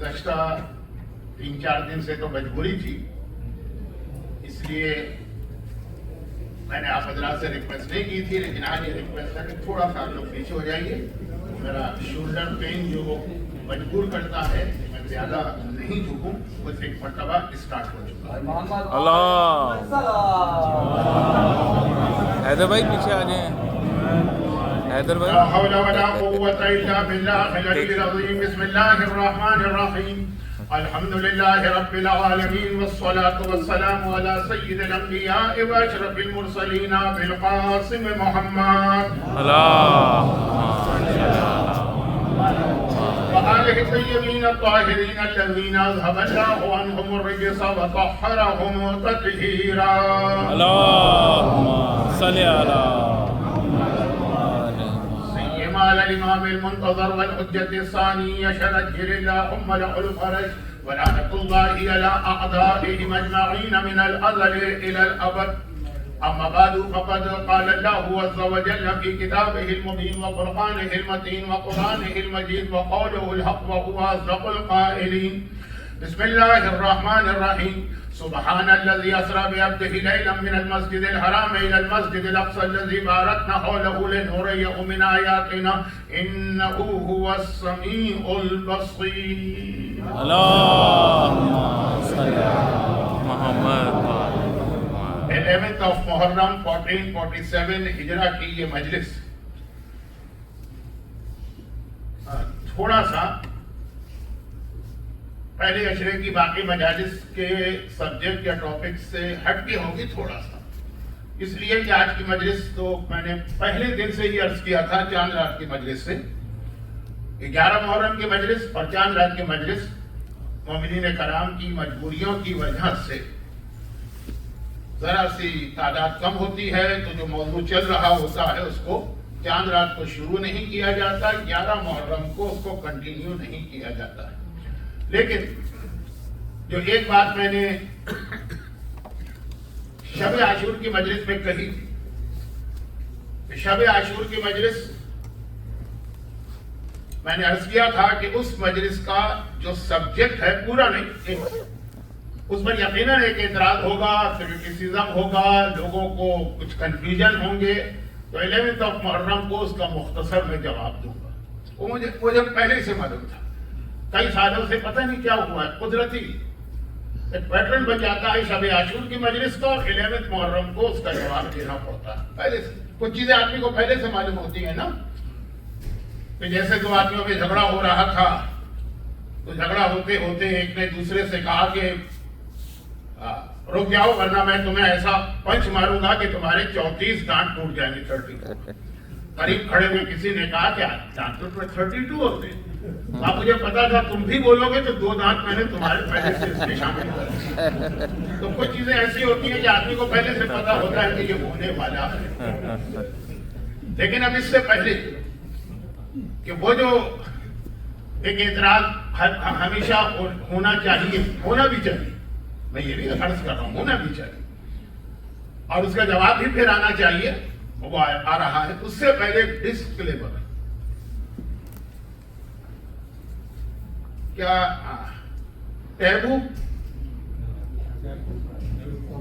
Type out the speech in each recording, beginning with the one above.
گزشتہ 3-4 دن سے تو مجبوری تھی، اس لیے میں نے آپ حضرات سے ریکویسٹ نہیں کی تھی، لیکن آج یہ ریکویسٹ ہے کہ تھوڑا سا آپ لوگ پیچھے ہو جائیے. میرا شولڈر پین جو مجبور کرتا ہے کہ میں زیادہ نہیں جھکوں، بس ایک مرتبہ اسٹارٹ ہو چکا ہے. اللہ حیدر بھائی پیچھے آ جائیں. حیدر بھائی لا حول ولا قوة الا بالله العلي العظيم. بسم الله الرحمن الرحيم. الحمد لله رب العالمين، والصلاة والسلام على سيد الأنبياء وأشرف المرسلين بالقاسم محمد وآله الطيبين الطاهرين الذين أذهب الله عنهم الرجس وطهرهم تطهيرا. اللهم صل على على الإمام المنتظر والحجة الثانية شرجر اللهم له الفرج ولعنة الله على أعدائهم أجمعين من الأزل إلى الأبد. أما بعد فقد قال الله عز وجل في كتابه المبين وقرآنه المتين وقرآنه المجيد وقوله الحق وهو أصدق القائلين. بسم الله الرحمن الرحيم. سبحان الذي أسرى بعبده ليلا من المسجد الحرام إلى المسجد الأقصى الذي باركنا حوله لنريه من آياتنا إنه هو السميع البصير. اللهم صل على محمد. 11th of Muharram 1447 ہجرہ کی یہ مجلس تھوڑا سا پہلے عشرے کی باقی مجالس کے سبجیکٹ یا ٹاپک سے ہٹ کے ہوگی تھوڑا سا، اس لیے کہ آج کی مجلس تو میں نے پہلے دن سے ہی عرض کیا تھا چاند رات کی مجلس سے 11 محرم کی مجلس اور چاند رات کی مجلس مومنین کرام کی مجبوریوں کی وجہ سے ذرا سی تعداد کم ہوتی ہے، تو جو موضوع چل رہا ہوتا ہے اس کو چاند رات کو شروع نہیں کیا جاتا، 11 محرم کو اس کو کنٹینیو نہیں کیا جاتا ہے. لیکن جو ایک بات میں نے شب عاشور کی مجلس میں کہی تھی، شب عاشور کی مجلس میں نے عرض کیا تھا کہ اس مجلس کا جو سبجیکٹ ہے پورا نہیں، اس پر یقیناً ایک اعتراض ہوگا، کریٹیسزم ہوگا، لوگوں کو کچھ کنفیوژن ہوں گے، تو 11th of محرم کو اس کا مختصر میں جواب دوں گا. وہ مجھے پہلے سے معلوم تھا، کئی سالوں سے پتہ نہیں کیا ہوا ہے، قدرتی ایک پیٹرن بن جاتا ہے شب عاشور کی مجلس کا، اور 11th محرم کو اس کا جواب دینا پڑتا ہے. پہلے سے کچھ چیزیں آدمی کو پہلے سے معلوم ہوتی ہیں نا، کہ جیسے دو آدمیوں میں جھگڑا ہو رہا تھا، تو جھگڑا ہوتے ہوتے ایک نے دوسرے سے کہا کہ رک جاؤ ورنہ میں تمہیں ایسا پنچ ماروں گا کہ تمہارے 34 دانت ٹوٹ جائیں گے. 32 قریب کھڑے ہوئے کسی نے کہا کہ دانت تو 32 ہوتے ہیں. اب مجھے پتا تھا تم بھی بولو گے تو 2 دانت میں نے تمہارے پہلے سے اس میں شامل کر. تو کچھ چیزیں ایسی ہوتی ہیں کہ آدمی کو پہلے سے پتا ہوتا ہے کہ یہ ہونے والا ہے. لیکن اب اس سے پہلے کہ وہ جو ایک اعتراض ہمیشہ ہونا چاہیے، ہونا بھی چاہیے، میں یہ بھی عرض کر رہا ہوں ہونا بھی چاہیے، اور اس کا جواب بھی پھر آنا چاہیے، وہ آ رہا ہے. اس سے پہلے ڈسکلیمر کیا ٹیبو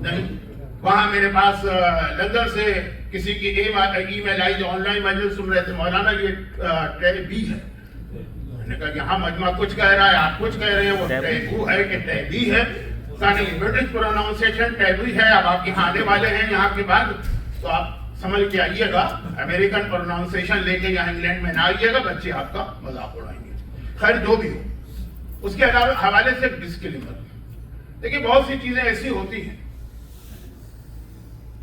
نہیں. وہاں میرے پاس لندن سے کسی کی ای میل آئی جو آن لائن مجلس سن رہے تھے، مولانا یہ ٹیبی ہے. میں نے کہا یہاں مجمع کچھ کہہ رہا ہے، آپ کچھ کہہ رہے ہیں، وہ ٹیبو ہے کہ ٹیبی ہے؟ نہیں، برٹش پروناؤنسیشن ٹیبو ہے. اب آپ یہاں آنے والے ہیں یہاں کے بعد تو آپ سمجھ کے آئیے گا، امریکن پروناؤنسیشن لے کے یہاں انگلینڈ میں نہ آئیے گا، بچے آپ کا مذاق اڑائیں گے. خیر جو بھی ہو، اس کے حوالے سے ڈسکلیمر. دیکھیے بہت سی چیزیں ایسی ہوتی ہیں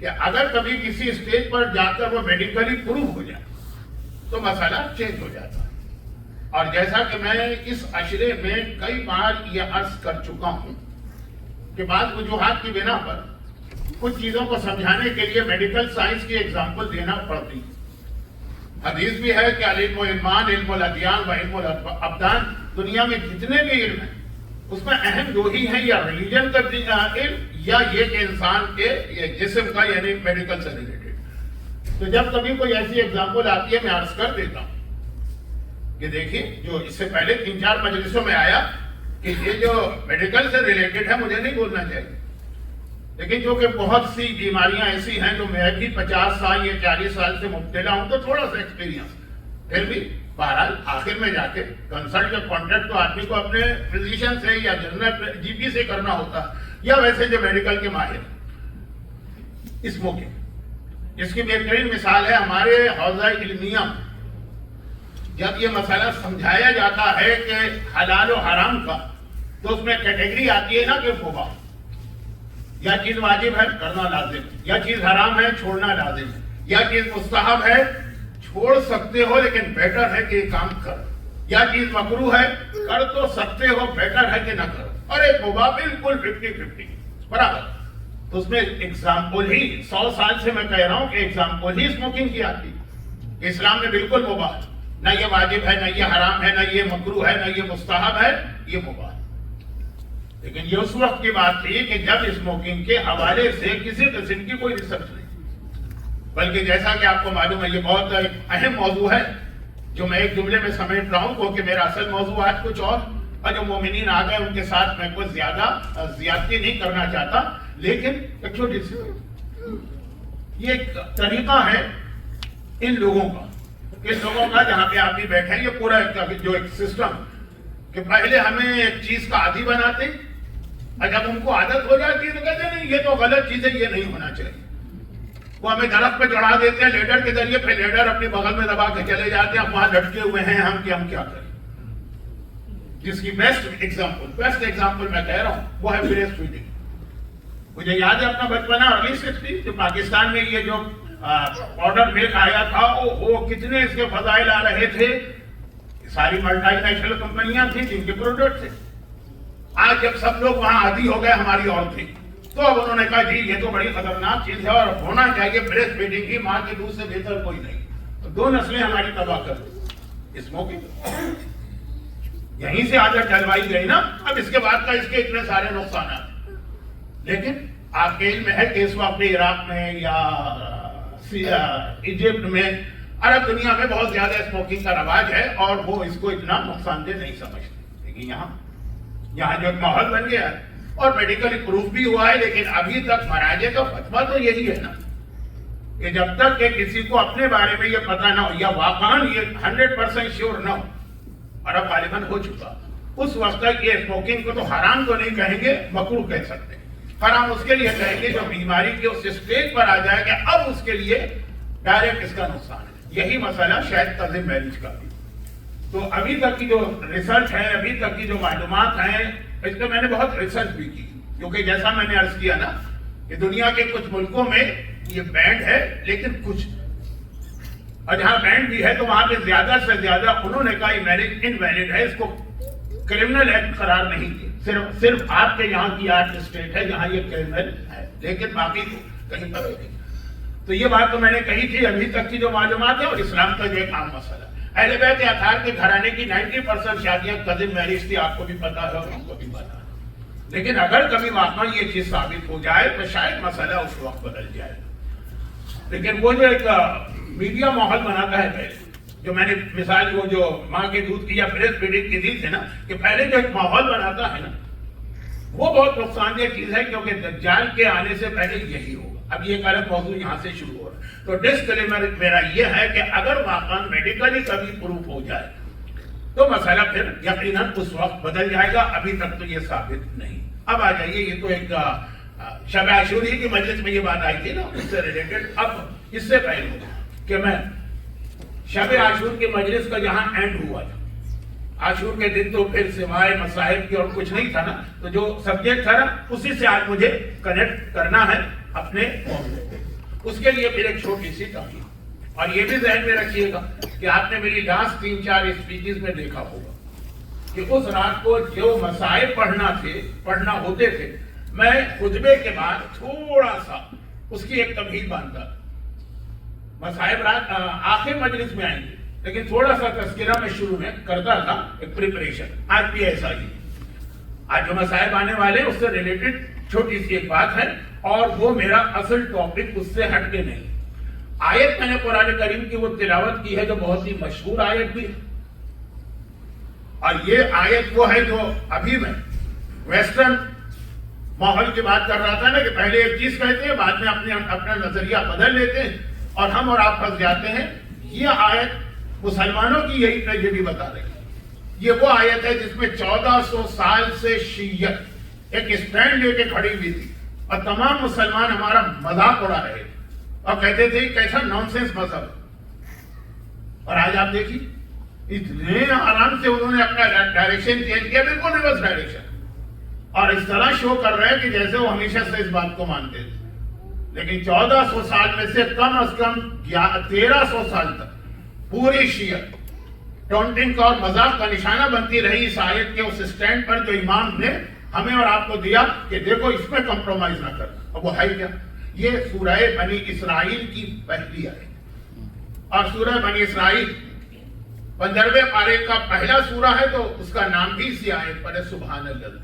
کہ اگر کبھی کسی اسٹیج پر جا کر وہ میڈیکلی پروو ہو جائے تو مسئلہ چینج ہو جاتا ہے. اور جیسا کہ میں اس عشرے میں کئی بار یہ عرض کر چکا ہوں کہ بعض وجوہات کی بنا پر کچھ چیزوں کو سمجھانے کے لیے میڈیکل سائنس کی ایگزامپل دینا پڑتی ہے. حدیث بھی ہے کہ علم و علمان، علم الادیان و علم الابدان، دنیا میں جتنے بھی علم ہیں اس میں اہم دو ہی ہیں، یا ریلیجن کا علم یا یہ کہ انسان کے جسم کا، یعنی میڈیکل سے ریلیٹڈ. تو جب کبھی کوئی ایسی ایگزامپل آتی ہے میں عرض کر دیتا ہوں کہ دیکھیے جو اس سے پہلے 3-4 مجلسوں میں آیا کہ یہ جو میڈیکل سے ریلیٹڈ ہے مجھے نہیں بولنا چاہیے، لیکن جو کہ بہت سی بیماریاں ایسی ہیں جو میں بھی 50 سال یا 40 سال سے مبتلا ہوں، تو تھوڑا سا ایکسپیرینس پھر بھی بہرحال آخر میں جا کے کنسلٹ یا کانٹیکٹ تو آدمی کو اپنے فزیشین سے یا جنرل جی پی سے کرنا ہوتا، یا ویسے جو میڈیکل کے ماہر اسموکنگ، اس کی بہترین مثال ہے ہمارے حوزہ علمیہ۔ جب یہ مسئلہ سمجھایا جاتا ہے کہ حلال و حرام کا، تو اس میں کیٹیگری آتی ہے نا کہ مباح، یا چیز واجب ہے کرنا لازم، یا چیز حرام ہے چھوڑنا لازم، یا چیز مستحب ہے چھوڑ سکتے ہو لیکن بیٹر ہے کہ یہ کام کر، یا چیز مکروہ ہے کر تو سکتے ہو بیٹر ہے کہ نہ کرو، اور ایک مباح بالکل 50-50 برابر۔ تو اس میں ایگزامپل ہی 100 سال سے میں کہہ رہا ہوں کہ ایگزامپل ہی اسموکنگ کی آتی ہے۔ اسلام میں بالکل مباح، نہ یہ واجب ہے، نہ یہ حرام ہے، نہ یہ مکروہ ہے، نہ یہ مستحب ہے، یہ مباح۔ لیکن یہ اس وقت کی بات تھی کہ جب اسموکنگ کے حوالے سے کسی قسم کی کوئی ریسرچ نہیں، بلکہ جیسا کہ آپ کو معلوم ہے یہ بہت اہم موضوع ہے جو میں ایک جملے میں سمیٹ رہا ہوں، کیونکہ میرا اصل موضوع آج کچھ اور جو مومنین آ گئے ان کے ساتھ میں کوئی زیادہ زیادتی نہیں کرنا چاہتا، لیکن ایک چھوٹی سی یہ ایک طریقہ ہے ان لوگوں کا جہاں پہ آپ بھی بیٹھے ہیں، یہ پورا جو ایک سسٹم کہ پہلے ہمیں ایک چیز کا عادی بناتے، اور جب ان کو عادت ہو جاتی ہے تو کہتے ہیں نہیں یہ تو غلط چیز ہے، یہ نہیں ہونا چاہیے۔ وہ ہمیں درخت پہ چڑھا دیتے ہیں لیڈر کے ذریعے، پھر لیڈر اپنی بغل میں دبا کے چلے جاتے ہیں، وہاں لٹکے ہوئے ہیں ہم کہ ہم کیا کریں۔ جس کی بیسٹ ایگزامپل میں کہہ رہا ہوں وہ ہے بریسٹ فیڈنگ۔ مجھے یاد ہے اپنا بچپنا ارلی 60 جو پاکستان میں یہ جو پاؤڈر ملک آیا تھا، وہ کتنے اس کے فضائل آ رہے تھے، ساری ملٹی نیشنل کمپنیاں تھیں جن کے پروڈکٹ تھے۔ آج جب سب لوگ وہاں عادی ہو گئے ہماری عورتیں، تو اب انہوں نے کہا جی یہ تو بڑی خطرناک چیز ہے اور ہونا چاہیے بریسٹ فیڈنگ کی، ماں کے دودھ سے بہتر کوئی نہیں۔ تو 2 نسلیں ہماری تباہ کر دی اسموکنگ، یہیں سے عادت ڈلوائی گئی نا۔ اب اس کے بعد کا اس کے اتنے سارے نقصانات، لیکن آپ کے علم ہے کہ اس وقت عراق میں یا ایجپٹ میں، عرب دنیا میں بہت زیادہ اسموکنگ کا رواج ہے اور وہ اس کو اتنا نقصان دہ نہیں سمجھتے، لیکن یہاں جو ایک ماحول بن گیا ہے اور میڈیکلی پروف بھی ہوا ہے، لیکن ابھی تک مراجع کا فتویٰ تو یہی ہے نا کہ جب تک کہ کسی کو اپنے بارے میں یہ پتہ نہ ہو یا واقعاً یہ 100% شیور نہ ہو، اور اب غالباً ہو چکا، اس وقت تک یہ اسموکنگ کو تو حرام تو نہیں کہیں گے، مکروہ کہہ سکتے ہیں۔ حرام اس کے لیے کہیں گے جو بیماری کے اس اسٹیج پر آ جائے کہ اب اس کے لیے ڈائریکٹ اس کا نقصان ہے۔ یہی مسئلہ شاید قضم میرج کا بھی۔ تو ابھی تک کی جو ریسرچ ہے، ابھی تک کی جو معلومات ہیں، اس پہ میں نے بہت ریسرچ بھی کی، کیونکہ جیسا میں نے عرض کیا نا کہ دنیا کے کچھ ملکوں میں یہ بینڈ ہے، لیکن کچھ، اور جہاں بینڈ بھی ہے تو وہاں پہ زیادہ سے زیادہ انہوں نے کہا یہ میرج انویلڈ ہے، اس کو کرمنل ایکٹ قرار نہیں دیا۔ صرف آپ کے یہاں کی آرٹ اسٹیٹ ہے جہاں یہ کرمنل ہے، لیکن باقی کہیں پر نہیں۔ تو یہ بات تو میں نے کہی تھی، ابھی تک کی جو معلومات ہے، اور اسلام کا جو ایک عام مسئلہ ہے۔ اہل بیت اطہار کے گھرانے کی 90% شادیاں قدیم میرج تھی، آپ کو بھی پتا ہے اور ہم کو بھی پتا ہے، لیکن اگر کبھی واقعا یہ چیز ثابت ہو جائے تو شاید مسئلہ اس وقت بدل جائے۔ لیکن وہ جو ایک میڈیا ماحول بناتا ہے پہلے، جو میں نے مثال وہ جو ماں کے دودھ کی یا بریسٹ فیڈنگ کی دی تھی نا، کہ پہلے جو ایک ماحول بناتا ہے نا، وہ بہت نقصان دہ چیز ہے، کیونکہ دجال کے آنے سے پہلے یہی ہوگا۔ اب یہ ایک الگ موضوع یہاں سے شروع ہو رہا ہے۔ تو ڈسکلیمر میرا یہ ہے کہ اگر واقعا میڈیکلی کبھی پروف ہو جائے تو مسئلہ پھر یقیناً اس وقت بدل جائے گا، ابھی تک تو یہ ثابت نہیں۔ اب آ جائیے، یہ تو ایک شب عاشوری کی مجلس میں یہ بات آئی تھی نا، اس سے ریلیٹڈ۔ اب اس سے پہلے کہ میں شب عاشور کی مجلس کا جہاں اینڈ ہوا تھا، عاشور کے دن تو پھر سوائے مصائب کی اور کچھ نہیں تھا نا، تو جو سبجیکٹ تھا نا اسی سے آج مجھے کنیکٹ کرنا ہے اپنے موضوع کو۔ اس کے لیے پھر ایک چھوٹی سی تقریر، اور یہ بھی ذہن میں رکھیے گا کہ آپ نے میری لاسٹ 3-4 اسپیچز میں دیکھا ہوگا کہ اس رات کو جو مصائب پڑھنا ہوتے تھے، میں خطبے کے بعد تھوڑا سا اس کی ایک تمہید باندھتا تھا۔ مصائب رات آخر مجلس میں آئیں گے، لیکن تھوڑا سا تذکرہ میں شروع میں کرتا تھا، ایک پریپریشن۔ آج بھی ایسا ہی، آج جو مصائب آنے والے اس سے ریلیٹڈ چھوٹی سی ایک بات ہے، اور وہ میرا اصل ٹاپک اس سے ہٹ کے نہیں۔ آیت میں نے قرآن کریم کی وہ تلاوت کی ہے جو بہت ہی مشہور آیت بھی ہے، اور یہ آیت وہ ہے جو ابھی میں ویسٹرن ماحول کی بات کر رہا تھا نا، کہ پہلے ایک چیز کہتے ہیں، بعد میں اپنا نظریہ بدل لیتے ہیں اور ہم اور آپ پھنس جاتے ہیں. یہ آیت مسلمانوں کی یہی ٹریجڈی بتا رہی ہے. یہ وہ آیت ہے جس میں 1400 سال سے شیعت ایک اسٹینڈ لے کے کھڑی ہوئی تھی اور تمام مسلمان ہمارا مذاق اڑا رہے تھے اور کہتے تھے کیسا نانسنس مذہب ہے. اور آج آپ دیکھیے اتنے آرام سے انہوں نے اپنا ڈائریکشن چینج کیا، بالکل ریورس ڈائریکشن، اور اس طرح شو کر رہے ہیں کہ جیسے وہ ہمیشہ سے اس بات کو مانتے تھے. لیکن 1400 سال میں سے کم از کم 1300 سال تک پوری شیعت ٹونٹنگ کا اور مذاق کا نشانہ بنتی رہی اس آیت کے اس اسٹینڈ پر جو امام نے ہمیں اور آپ کو دیا کہ دیکھو اس میں کمپرومائز نہ کرنا. اب وہ ہے کیا؟ یہ سورہ بنی اسرائیل کی پہلی آیت. اور سورہ بنی اسرائیل 15ویں پارے کا پہلا سورہ ہے، تو اس کا نام بھی اسی آیت پر ہے، سبحان اللہ.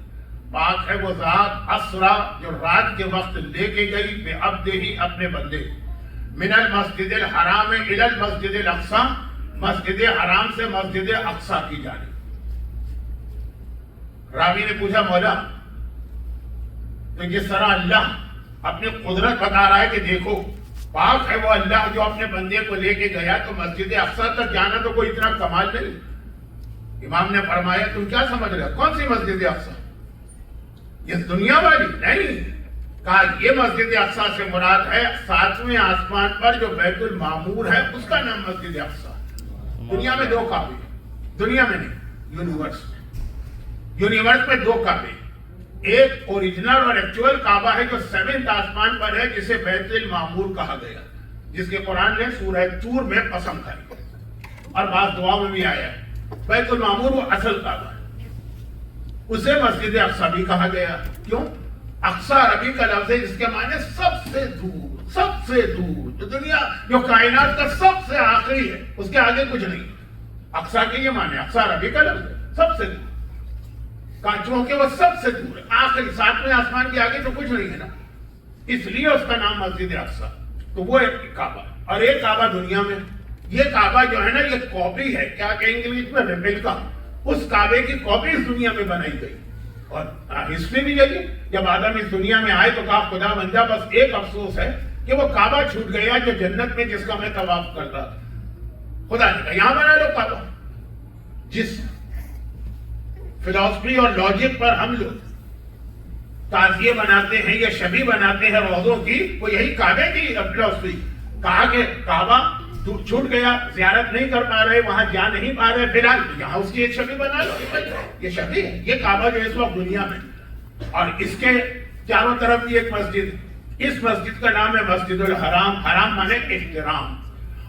پاک ہے وہ ذات اسرا جو رات کے وقت لے کے گئی بے عبدہ ہی اپنے بندے من المسجد الحرام الی المسجد الاقصی، مسجد حرام سے مسجد اقصی کی جانب. راوی نے پوچھا مولا تو جس طرح اللہ اپنی قدرت بتا رہا ہے کہ دیکھو پاک ہے وہ اللہ جو اپنے بندے کو لے کے گیا، تو مسجد اقصی تک جانا تو کوئی اتنا کمال نہیں. امام نے فرمایا تم کیا سمجھ رہے ہو؟ کون سی مسجد اقصی؟ یہ دنیا والی نہیں. کہا یہ مسجد اقصی سے مراد ہے 7ویں آسمان پر جو بیت المعمور ہے، اس کا نام مسجد اقصی. دنیا میں 2 کعبے، دنیا میں نہیں، یونیورس میں 2 کعبے. ایک اوریجنل اور ایکچوئل کعبہ ہے جو 7ویں آسمان پر ہے، جسے بیت المعمور کہا گیا، جس کے قرآن نے سورہ طور میں قسم کھائی اور بعض دعاؤں میں بھی آیا ہے. بیت المعمور وہ اصل کعبہ ہے، اسے مسجد اقصی بھی کہا گیا. کیوں؟ اقصی عربی کا لفظ ہے جس کے معنی سب سے دور، سب سے دور. جو دنیا جو کائنات کا سب سے آخری ہے، اس کے آگے کچھ نہیں. اقصی کے یہ معنی، اقصی عربی کا لفظ ہے سب سے دور، کانچوں کے وہ سب سے دور ہے، آخری 7ویں آسمان کے آگے تو کچھ نہیں ہے نا، اس لیے اس کا نام مسجد اقصی. تو وہ ایک کعبہ اور ایک کعبہ دنیا میں. یہ کعبہ جو ہے نا یہ کاپی ہے، کیا کہیں گے انگلش میں، ریپلیکا. اس کعبے کی کاپی اس دنیا میں بنائی گئی. اور ہسٹری بھی یہی، جب آدم اس دنیا میں آئے تو کہا خدا بندہ بس ایک افسوس ہے کہ وہ کعبہ چھوٹ گیا جو جنت میں جس کا میں طواف کرتا تھا. خدا نے کہا یہاں بنا لو کعبہ. جس فلسفی اور لاجک پر ہم لوگ تعزیے بناتے ہیں یا شبی بناتے ہیں روزوں کی، وہ یہی کعبے کی فلسفی. کہا کہ کعبہ چھوٹ گیا، زیارت نہیں کر پا رہے، وہاں جا نہیں پا رہے، فی الحال یہاں اس کی ایک شبی بنا لو. یہ شبی ہے، یہ کعبہ جو اس وقت دنیا میں، اور اس کے چاروں طرف بھی ایک مسجد. اس مسجد کا نام ہے مسجد الحرام. حرام مانے احترام.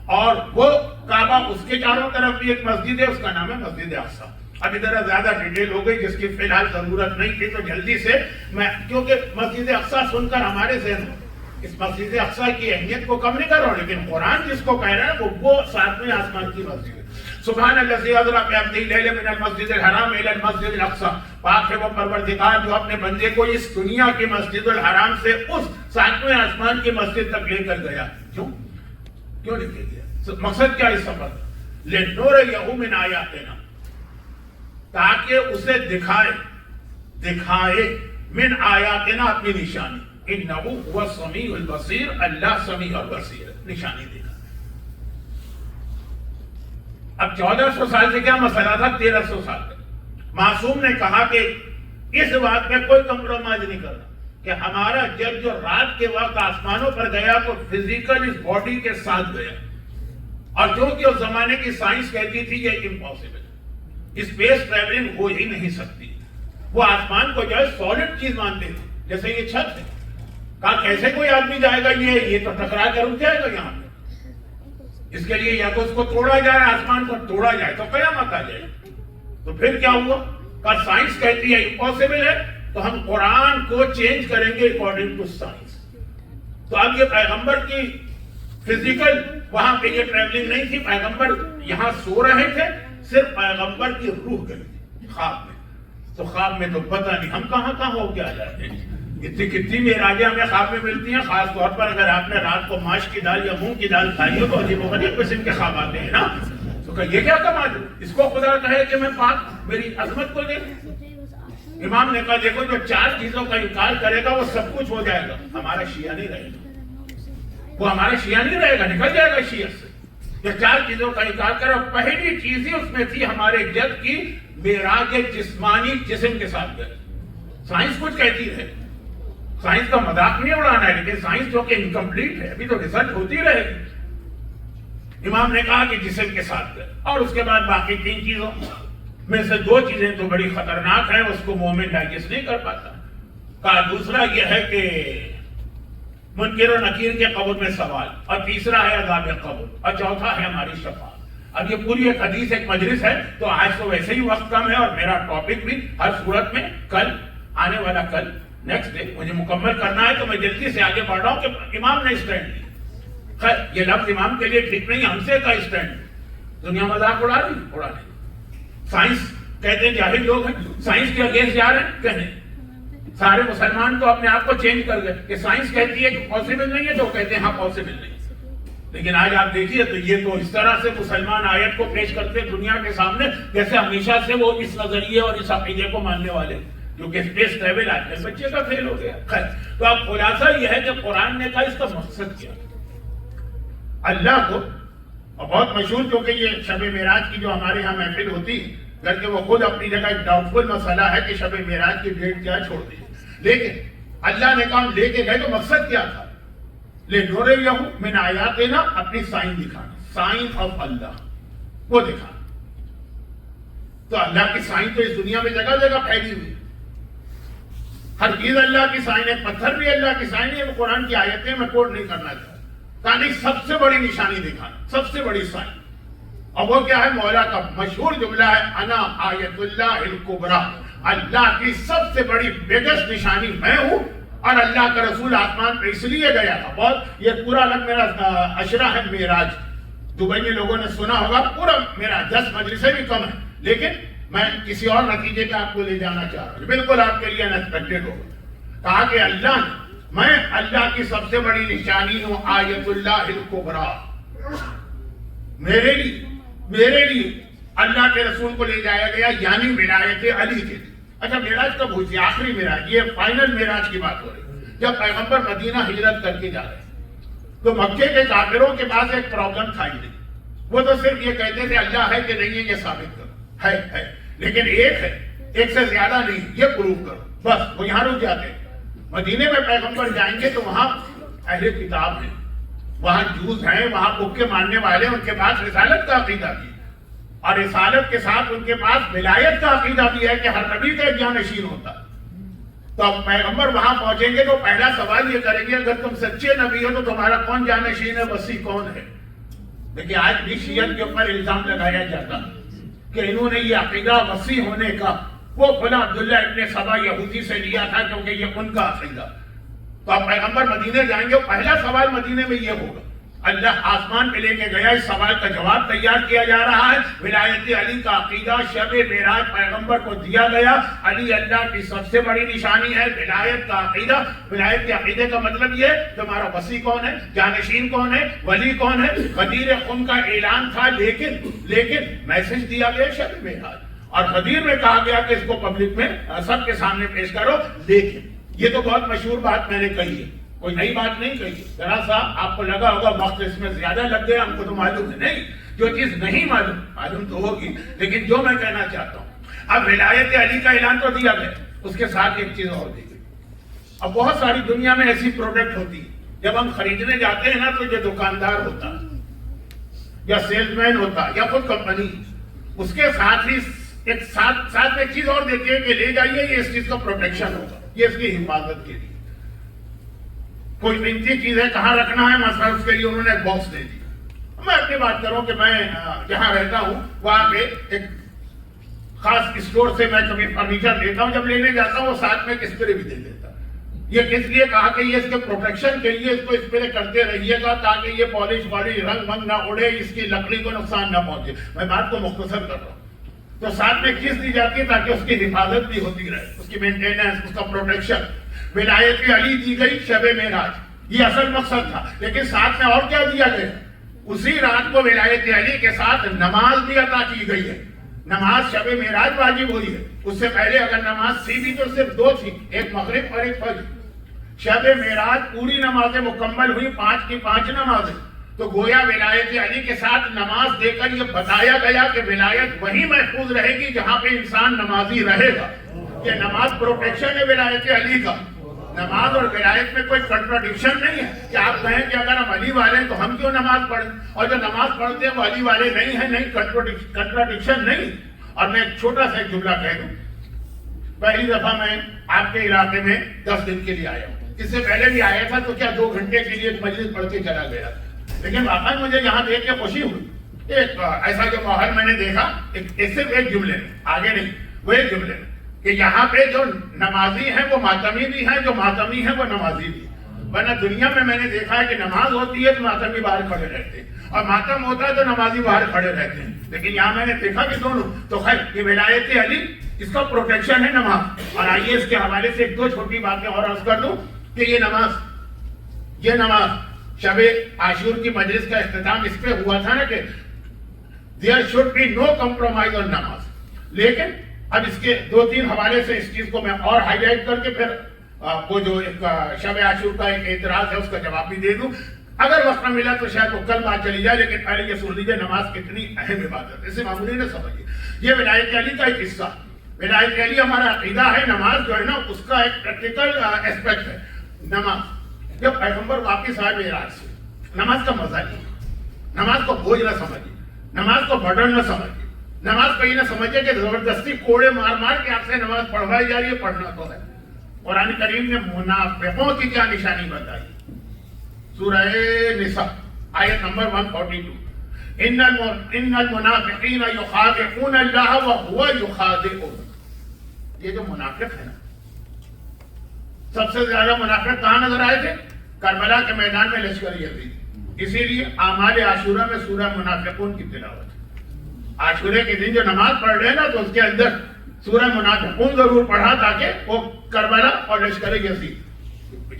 اور وہ کعبہ اس کے چاروں طرف بھی ایک مسجد ہے، اس کا نام ہے مسجد اقصی. اب ادھر زیادہ ڈیٹیل ہو گئی جس کی فی الحال ضرورت نہیں تھی، تو جلدی سے میں، کیونکہ مسجد اقصی سن کر ہمارے ذہن اس مسجد اقصی کی اہمیت کو کم نہیں کر رہا ہوں، لیکن قرآن جس کو کہہ رہا ہے وہ 7ویں آسمان کی مسجد ہے. سبحان الذی اسری بعبدہ لیلا من المسجد الحرام الی المسجد الاقصی. پاک ہے وہ پروردگار جو اپنے بندے کو اس دنیا کی مسجد الحرام سے اس 7ویں آسمان کی مسجد تک لے کر گیا. کیوں لے کے گیا؟ مقصد کیا اس سفر؟ لنریہ من آیاتنا، تاکہ اسے دکھائے من آیاتنا، اپنی نشانی. انہ هو السمیع البصیر، اللہ سمیع اور بصیر، نشانی دکھا. اب 1400 سال سے کیا مسئلہ تھا؟ 1300 سال تک معصوم نے کہا کہ اس بات میں کوئی کمپرومائز نہیں کرنا کہ ہمارا جب جو رات کے وقت آسمانوں پر گیا تو فزیکل اس باڈی کے ساتھ گیا. اور جو کہ اس زمانے کی سائنس کہتی تھی یہ امپاسبل، اسپیس ٹریولنگ ہو ہی نہیں سکتی. وہ آسمان کو جو ہے سالڈ چیز مانتے تھے، جیسے یہ چھت ہے. کہا کیسے کوئی آدمی جائے گا، یہ تو ٹکرا کر رک جائے گا یہاں پہ. اس کے لیے یا تو اس کو توڑا جائے، آسمان کو توڑا جائے تو قیامت آ جائے. تو پھر کیا ہوا؟ کہا سائنس کہتی ہے امپاسبل ہے، تو ہم قرآن کو چینج کریں گے اکارڈنگ ٹو سائنس. تو اب یہ پیغمبر کی فزیکل وہاں پہ یہ ٹریولنگ نہیں تھی. پیغمبر یہاں سو رہے تھے، صرف پیغمبر کی روح گئی تھی خواب میں. تو خواب میں تو پتہ نہیں ہم کہاں ہو کے آ جاتے ہیں. کتنی معراجیں ہمیں خواب میں ملتی ہیں، خاص طور پر اگر آپ نے رات کو ماش کی دال یا مونگ کی دال کھائی ہو تو عجیب و غریب قسم کے خواب آتے ہیں نا. تو کہ یہ کیا کمال ہے، اس کو خدا کہے کہ میں پاک میری عظمت کو دیکھیں. امام نے کہا دیکھو جو 4 چیزوں کا انکار کرے گا وہ سب کچھ ہو جائے گا, ہمارا شیعہ نہیں رہے گا, وہ ہمارا شیعہ نہیں رہے گا, نکل جائے گا شیعہ سے. جو 4 چیزوں کا انکار کرے, اور پہلی چیز ہی اس میں تھی ہمارے جد کی معراج جسمانی, جسم کے ساتھ گئے. سائنس کچھ کہتی ہے, سائنس کا مذاق نہیں اڑانا ہے, لیکن سائنس جو کہ انکمپلیٹ ہے, ابھی تو ریسرچ ہوتی رہے گی. امام نے کہا کہ جسم کے ساتھ گئے, اور اس کے بعد باقی 3 چیزوں میں سے 2 چیزیں تو بڑی خطرناک ہیں, اس کو مومن ڈائجسٹ نہیں کر پاتا. کہا دوسرا یہ ہے کہ منکر و نکیر کے قبر میں سوال, اور تیسرا ہے عذاب قبر, اور چوتھا ہے ہماری شفاعت. اب یہ پوری ایک حدیث, ایک مجلس ہے, تو آج تو ویسے ہی وقت کم ہے, اور میرا ٹاپک بھی ہر صورت میں کل آنے والا کل نیکسٹ ڈے مجھے مکمل کرنا ہے, تو میں جلدی سے آگے بڑھ رہا ہوں کہ امام نے اسٹینڈ لیا. خیر یہ لفظ امام کے لیے ٹھیک نہیں, ہم سے کا اسٹینڈ. دنیا مذاق اڑا رہی. سائنس کہتے ہیں جاہل لوگ ہیں, سائنس کے اگینسٹ جا رہے ہیں, کہنے سارے مسلمان تو اپنے آپ کو چینج کر گئے کہ سائنس کہتی ہے کہ پاسبل نہیں ہے, تو کہتے ہیں ہاں پاسبل نہیں. لیکن آج آپ دیکھیے تو یہ تو اس طرح سے مسلمان آیت کو پیش کرتے دنیا کے سامنے جیسے ہمیشہ سے وہ اس نظریے اور اس عقیدے کو ماننے والے, جو کہ اسپیس ٹریول آج کل بچے کا فیل ہو گیا. خیر تو اب خلاصہ یہ ہے کہ قرآن نے کہا اس کا مقصد کیا, اللہ کو. اور بہت مشہور کیونکہ یہ شب معراج کی جو ہمارے یہاں محفل ہوتی ہے, گھر کے وہ خود اپنی جگہ ایک ڈاؤٹ فل مسئلہ ہے کہ شب معراج کی ڈیٹ کیا چھوڑ دی, لیکن اللہ نے کہا لے کے گئے تو مقصد کیا تھا, لے نورہم من آیاتنا, اپنی سائن دکھانا, سائن آف اللہ وہ دکھانا. تو اللہ کی سائن تو اس دنیا میں جگہ جگہ پھیلی ہوئی, ہر چیز اللہ کی سائن ہے, پتھر بھی اللہ کی سائن ہے. وہ قرآن کی آیتیں میں کوٹ نہیں کرنا چاہتا, کہانی سب سے بڑی نشانی دکھانا, سب سے بڑی سائن. اور وہ کیا ہے, مولا کا مشہور جملہ ہے, انا آیت اللہ الکبریٰ, اللہ کی سب سے بڑی بگیسٹ نشانی میں ہوں. اور اللہ کا رسول آسمان پہ اس لیے گیا تھا, بہت یہ پورا الگ میرا عشرہ ہے معراج, دبئی میں لوگوں نے سنا ہوگا, پورا میرا 10 مجلسیں بھی کم ہے, لیکن میں کسی اور نتیجے پہ آپ کو لے جانا چاہ رہا ہوں, بالکل آپ کے لیے انیکسپیکٹڈ ہوگا. کہا کہ اللہ, میں اللہ کی سب سے بڑی نشانی ہوں, آیت اللہ الکبریٰ. میرے لیے اللہ کے رسول کو لے جایا گیا, یعنی ولایت علی کے لیے. اچھا معراج کب ہوئی تھی, آخری معراج, یہ فائنل معراج کی بات ہو رہی ہے, جب پیغمبر مدینہ ہجرت کر کے جا رہے ہیں. تو مکے کے کافروں کے پاس ایک پرابلم تھا ہی نہیں, وہ تو صرف یہ کہتے تھے اللہ ہے کہ نہیں ہے یہ ثابت کرو, ہے, لیکن ایک ہے, ایک سے زیادہ نہیں, یہ پروف کرو, بس وہ یہاں رک جاتے ہیں. مدینے میں پیغمبر جائیں گے تو وہاں اہل کتاب ہیں, وہاں جوز ہیں, وہاں بک کے ماننے والے, ان کے پاس رسالت کا عقیدہ بھی, اور رسالت کے ساتھ ان کے پاس ولایت کا عقیدہ بھی ہے کہ ہر نبی کا ایک جانشین ہوتا. تو اب پیغمبر وہاں پہنچیں گے تو پہلا سوال یہ کریں گے, اگر تم سچے نبی ہو تو تمہارا کون جانشین ہے, وصی کون ہے. لیکن آج بھی شیعت کے اوپر الزام لگایا جاتا کہ انہوں نے یہ عقیدہ وصی ہونے کا وہ فلاں عبداللہ ابن سبا یہودی سے لیا تھا کیونکہ یہ ان کا عقیدہ. تو اب پیغمبر مدینے جائیں گے, پہلا سوال مدینے میں یہ ہوگا, اللہ آسمان پہ لے کے گیا, اس سوال کا جواب تیار کیا جا رہا ہے. ولایت علی کا عقیدہ شب معراج پیغمبر کو دیا گیا, علی اللہ کی سب سے بڑی نشانی ہے. ولایت کا عقیدہ, ولایت کے عقیدے کا مطلب یہ تمہارا وصی کون ہے, جانشین کون ہے, ولی کون ہے. غدیر خم کا اعلان تھا, لیکن میسج دیا گیا شب معراج, اور غدیر میں کہا گیا کہ اس کو پبلک میں سب کے سامنے پیش کرو. لیکن یہ تو بہت مشہور بات میں نے کہی ہے, کوئی نئی بات نہیں کہی. ذرا سا آپ کو لگا ہوگا وقت اس میں زیادہ لگ گیا, ہم کو تو معلوم ہے. نہیں, جو چیز نہیں معلوم تو ہوگی, لیکن جو میں کہنا چاہتا ہوں, اب ولایت علی کا اعلان تو دیا گیا, اس کے ساتھ ایک چیز اور دی گئی. اب بہت ساری دنیا میں ایسی پروڈکٹ ہوتی, جب ہم خریدنے جاتے ہیں نا تو یہ دکاندار ہوتا یا سیلز مین ہوتا یا خود کمپنی, اس کے ساتھ ہی ایک ساتھ میں ایک چیز اور دیتی ہے کہ لے جائیے, یہ اس چیز کا پروٹیکشن ہوگا, یہ اس کی حفاظت کے لیے. کوئی قیمتی چیز ہے, کہاں رکھنا ہے, مثلا اس کے لیے انہوں نے ایک باکس دے دیا. میں اپنی بات کروں کہ میں جہاں رہتا ہوں وہاں پہ ایک خاص اسٹور سے میں کبھی فرنیچر لیتا ہوں, جب لینے جاتا ہوں وہ ساتھ میں ایک اسپرے بھی دے دیتا. یہ کس لیے کہا کہ یہ اس کے پروٹیکشن کے لیے اس کو اسپرے کرتے رہیے گا تاکہ یہ پالش رنگ منگ نہ اڑے, اس کی لکڑی کو نقصان نہ پہنچے. میں بات کو مختصر کر رہا ہوں. تو ساتھ میں چیز دی جاتی ہے تاکہ اس کی حفاظت بھی ہوتی رہے, اس کی مینٹیننس, اس کا پروٹیکشن. ولایت علی دی گئی شب معراج, یہ اصل مقصد تھا. لیکن ساتھ میں اور کیا دیا گیا, اسی رات کو ولایت علی کے ساتھ نماز بھی عطا کی گئی ہے. نماز شب معراج واجب ہوئی ہے، اس سے پہلے اگر نماز تھی بھی تو صرف 2 تھی، ایک مغرب اور ایک فجر۔ شب معراج پوری نمازیں مکمل ہوئی، 5 کی 5 نمازیں، تو گویا ولایت علی کے ساتھ نماز دے کر یہ بتایا گیا کہ ولایت وہی محفوظ رہے گی جہاں پہ انسان نمازی رہے گا۔ یہ نماز پروٹیکشن ہے ولایت علی کا۔ نماز اور ولایت میں کوئی کنٹراڈکشن نہیں ہے کہ آپ کہیں کہ اگر ہم علی والے ہیں تو ہم کیوں نماز پڑھیں، اور جو نماز پڑھتے ہیں وہ علی والے نہیں ہیں، نہیں، کنٹراڈکشن نہیں۔ اور میں ایک چھوٹا سا ایک جملہ کہہ دوں، پہلی دفعہ میں آپ کے علاقے میں 10 دن کے لیے آیا ہوں، اس سے پہلے بھی آیا تھا تو کیا 2 گھنٹے کے لیے ایک مجلس پڑھ کے چلا گیا، لیکن واقعی مجھے یہاں دیکھ کے خوشی ہوئی۔ ایک ایسا جو ماحول میں نے دیکھا، صرف ایک جملے میں، آگے نہیں، وہ ایک جملے میں، کہ یہاں پہ جو نمازی ہیں وہ ماتمی بھی ہیں، جو ماتمی ہیں وہ نمازی بھی ہیں۔ ورنہ دنیا میں نے دیکھا ہے کہ نماز ہوتی ہے تو ماتمی باہر کھڑے رہتے ہیں، اور ماتم ہوتا ہے تو نمازی باہر کھڑے رہتے ہیں، لیکن یہاں میں نے دیکھا کہ دونوں۔ تو خیر، یہ ولایت علی، اس کا پروٹیکشن ہے نماز۔ اور آئیے اس کے حوالے سے 1-2 چھوٹی باتیں اور عرض کر دوں کہ یہ نماز شب عاشور کی مجلس کا اختتام اس پہ ہوا تھا نا کہ there should be no compromise on نماز، لیکن اب اس کے 2-3 حوالے سے اس چیز کو میں اور ہائی لائٹ کر کے پھر وہ جو ایک شب عاشور کا ایک اعتراض ہے اس کا جواب بھی دے دوں۔ اگر وقت نہ ملا تو شاید وہ کل بات چلی جائے، لیکن پہلے یہ سن لیجیے نماز کتنی اہم عبادت ہے، اسے معمولی نہ سمجھیے۔ یہ ولایت علی کا ایک حصہ، ولایت علی ہمارا عقیدہ ہے، نماز جو ہے نا اس کا ایک پریکٹیکل ایسپیکٹ ہے۔ نماز جب پیغمبر واپس آئے معراج سے، نماز کا مزہ نہیں، نماز کو بوجھ نہ سمجھیے، نماز کو برڈن نہ سمجھیے، نماز کو یہ نہ سمجھیے کہ زبردستی کوڑے مار مار کے آپ سے نماز پڑھوائی جا رہی ہے، پڑھنا تو ہے۔ قرآن کریم نے منافقوں کی کیا نشانی بتائی، سورہ نساء آیت نمبر 142، ان المنافقین یخادعون اللہ وهو یخادعهم۔ یہ جو منافق ہے نا، سب سے زیادہ منافق کہاں نظر آئے تھے؟ کربلا کے میدان میں لشکر یزید۔ اسی لیے اعمال عاشورہ میں سورہ منافقون کی تلاوت ہے۔ عاشورے کے دن جو نماز پڑھ رہے ہیں نا تو اس کے اندر سورہ منافقون ضرور پڑھا تاکہ وہ کربلا اور لشکر یزید،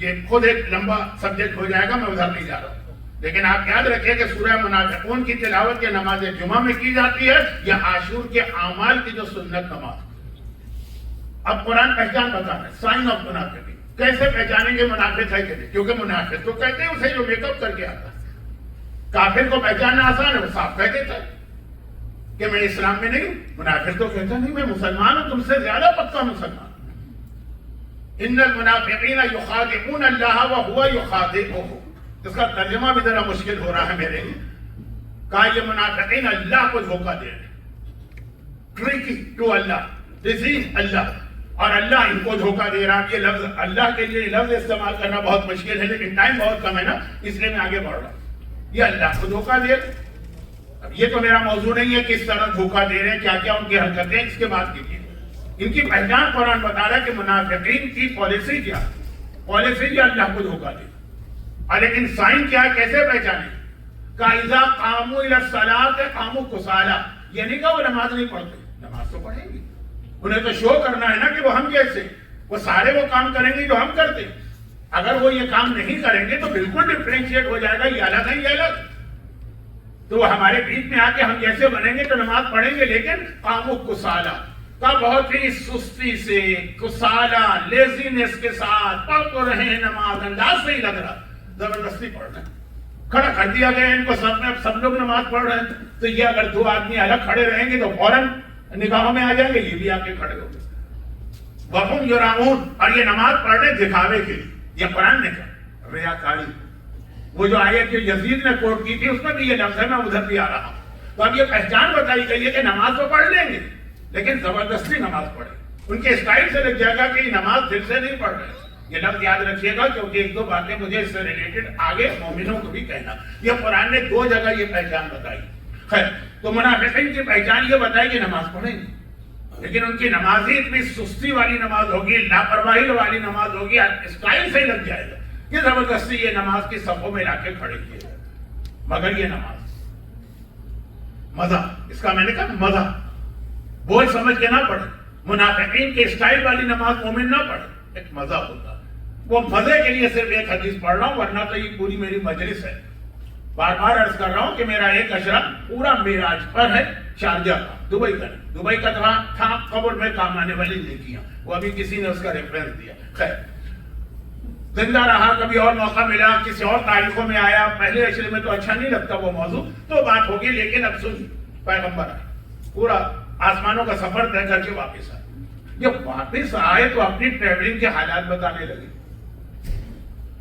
یہ خود ایک لمبا سبجیکٹ ہو جائے گا، میں ادھر نہیں جا رہا ہوں، لیکن آپ یاد رکھیں کہ سورہ منافقون کی تلاوت یہ نماز جمعہ میں کی جاتی ہے، یا عاشور کے اعمال کی جو سنت نماز۔ اب قرآن پہچان بتانا ہے، سائن آف منافقین، کیسے پہچانیں گے منافق ہے کہ نہیں؟ کیونکہ منافق تو کہتے ہیں اسے جو میک اپ کر کے آتا ہے، کافر کو پہچاننا آسان ہے، وہ صاف کہہ دیتا ہے کہ میں اسلام میں نہیں ہوں۔ منافق تو کہتا نہیں میں مسلمان ہوں، تم سے زیادہ پکا مسلمان۔ ان المنافقین یخادعون اللہ وهو یخادعهم، اس کا ترجمہ بھی ذرا مشکل ہو رہا ہے میرے لیے۔ کہا یہ منافقین اللہ کو دھوکہ دے رہے ہیں، ٹریکی ٹو اللہ، ڈیزیز اللہ، اور اللہ ان کو دھوکہ دے رہا ہے۔ یہ لفظ اللہ کے لیے لفظ استعمال کرنا بہت مشکل ہے، لیکن ٹائم بہت کم ہے نا، اس لیے میں آگے بڑھ رہا ہوں۔ یہ اللہ کو دھوکہ دے رہے ہیں۔ اب یہ تو میرا موضوع نہیں ہے کس طرح دھوکہ دے رہے ہیں، کیا کیا ان کی حرکتیں ہیں، اس کے بعد کیجیے۔ ان کی پہچان قرآن بتا رہا ہے کہ منافقین کی پالیسی کیا، پالیسی جو اللہ کو دھوکہ دے، اور لیکن سائن کیا ہے، کیسے پہچانے؟ اذا قاموا الى الصلاۃ قاموا کسالى، یہ نہیں کہ وہ نماز نہیں پڑھتے، نماز تو پڑھیں گے، انہیں تو شو کرنا ہے نا کہ وہ ہم جیسے، وہ سارے وہ کام کریں گے جو ہم کرتے ہیں۔ اگر وہ یہ کام نہیں کریں گے تو بالکل ڈفرینشیٹ ہو جائے گا، یہ الگ ہے، یہ الگ، تو وہ ہمارے بیچ میں آ کے ہم جیسے بنیں گے تو نماز پڑھیں گے، لیکن قاموا کسالى کا بہت ہی سستی سے، کسالہ لیزینس کے ساتھ پڑھ تو رہے ہیں نماز، انداز سے ہی لگ رہا زبردستی پڑھ رہے ہیں، کھڑا کر دیا گیا ان کو، سب لوگ نماز پڑھ رہے ہیں، تو یہ اگر 2 آدمی الگ کھڑے رہیں گے تو فوراً نگاہوں میں آ جائیں گے، یہ بھی آ کے کھڑے ہو گئے۔ وَهُمْ يُرَاءُونَ، اور یہ نماز پڑھ رہے دکھاوے کے لیے، یہ قرآن نے کہا ریاکاری۔ وہ جو آیت جو یزید نے کوٹ کی تھی اس میں بھی یہ لفظ ہے، میں ادھر بھی آ رہا ہوں۔ تو اب یہ پہچان بتائی گئی ہے کہ نماز تو پڑھ لیں گے لیکن زبردستی نماز پڑھیں، ان کے اسٹائل سے لگ جائے گا کہ یہ نماز دل سے نہیں پڑھ رہے۔ یہ لفظ یاد رکھیے گا کیونکہ 1-2 باتیں مجھے اس سے ریلیٹڈ آگے مومنوں کو بھی کہنا۔ یہ قرآن نے 2 جگہ یہ پہچان بتائی۔ خیر، تو منافقین کی پہچان یہ بتائی کہ نماز پڑھیں گے، لیکن ان کی نماز ہی اتنی سستی والی نماز ہوگی، لاپرواہی والی نماز ہوگی، اسٹائل سے لگ جائے گا کہ زبردستی یہ نماز کی صفوں میں لا کے کھڑے کیے گئے۔ مگر یہ نماز مزہ، اس کا میں نے کہا مزہ، بوجھ سمجھ کے نہ پڑھے، منافقین کے اسٹائل والی نماز مومن نہ پڑھے، ایک مزہ ہوتا ہے۔ وہ مزے کے لیے صرف ایک حدیث پڑھ رہا ہوں، ورنہ تو یہ پوری میری مجلس ہے۔ بار بار عرض کر رہا ہوں کہ میرا ایک اشرا پورا معراج پر ہے، شارجہ کا۔ دبئی کا تھا قبر میں کام آنے والی نیکیاں، وہ ابھی کسی نے اس کا ریفرنس دیا. خیر زندہ رہا، کبھی اور موقع ملا، کسی اور تاریخوں میں آیا، پہلے عشرے میں تو اچھا نہیں لگتا وہ موضوع، تو بات ہوگی. لیکن اب سن، پیغمبر آئے، پورا آسمانوں کا سفر طے کر کے واپس آئے. جب واپس آئے تو اپنی ٹریولنگ کے حالات بتانے لگے.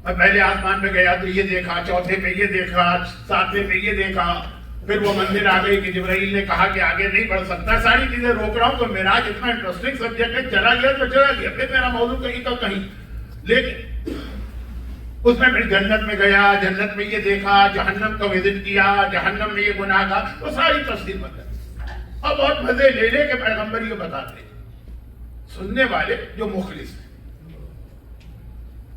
پہلے آسمان پہ گیا تو یہ دیکھا، چوتھے پہ یہ دیکھا، ساتویں پہ یہ دیکھا، پھر وہ منزل آ گئی کہ جبرائیل نے کہا کہ آگے نہیں بڑھ سکتا. ساری چیزیں روک رہا ہوں. تو معراج اتنا انٹرسٹنگ سبجیکٹ ہے، چلا گیا تو چلا گیا، پھر میرا موضوع کہیں تو کہیں. لیکن اس میں پھر جنت میں گیا، جنت میں یہ دیکھا، جہنم کا وزٹ کیا، جہنم میں یہ گناہ گار، وہ ساری تفصیل بتائی. اور بہت مزے لے لے کے پیغمبر یہ بتاتے ہیں. سننے والے جو مخلص ہیں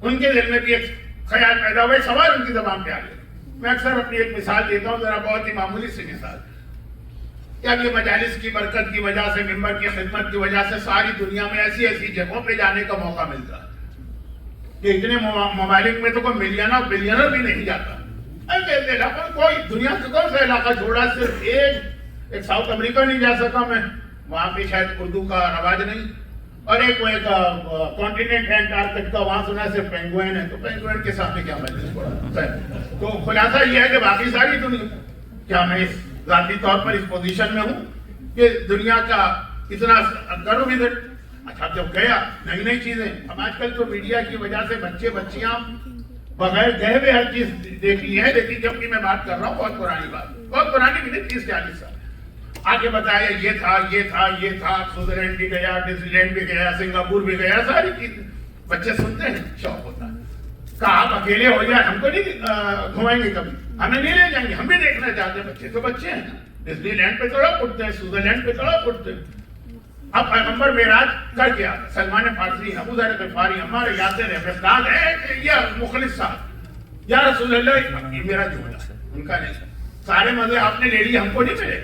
ان کے دل میں بھی ایک خیال پیدا ہوئے، سوال ان کی زبان پہ آ گئے. میں اکثر اپنی ایک مثال دیتا ہوں، ذرا بہت ہی معمولی سی مثال. کیا یہ مجالس کی برکت کی وجہ سے، ممبر کی خدمت کی وجہ سے ساری دنیا میں ایسی ایسی جگہوں پہ جانے کا موقع ملتا ہے کہ اتنے ممالک میں تو کوئی بلینر بھی نہیں جاتا. ایسے علاقہ کوئی دنیا کا کون سا علاقہ چھوڑا، صرف ایک ساؤتھ امریکہ نہیں جا سکا میں، وہاں پہ شاید اردو کا رواج نہیں. اور ایک کانٹیننٹ ہے انٹارکٹیکا، وہاں سنا صرف پینگوئن ہے، تو پینگوئن کے ساتھ کیا مجلس پڑا. تو خلاصہ یہ ہے کہ باقی ساری دنیا، کیا میں اس ذاتی طور پر اس پوزیشن میں ہوں کہ دنیا کا اتنا کروں وزٹ. اچھا جب گیا نئی نئی چیزیں. اب آج کل تو میڈیا کی وجہ سے بچے بچیاں بغیر گئے ہوئے ہر چیز دیکھ لی ہے. لیکن جب کہ میں بات کر رہا ہوں بہت پرانی بات، بہت پرانی بھی نہیں، 30-40 سال آگے بتایا یہ تھا یہ تھا یہ تھا. سوئٹزرلینڈ بھی گیا، ڈزنی لینڈ بھی گیا، سنگاپور بھی گیا، ساری چیزیں. بچے سنتے ہیں، شوق ہوتا ہے. کہا آپ اکیلے ہو جائیں، ہم کو نہیں گھمائیں گے کبھی، ہمیں نہیں لے جائیں گے، ہم بھی دیکھنا چاہتے ہیں. بچے تو بچے ہیں، ڈزنی لینڈ پہ تھوڑا پڑتے ہیں، سوئٹزرلینڈ پہ تھوڑا پڑتے ہیں. اب پیغمبر معراج کر کے آتا. سلمان فارسی، ابو ذر غفاری، ہمارے یاسر ہے، مقداد ہے، یہ مخلص صاحب، یا رسول اللہ، یہ میرا جملہ ہے، ان کا نہیں. سارے مزے آپ نے لے لیے، ہم کو نہیں ملے.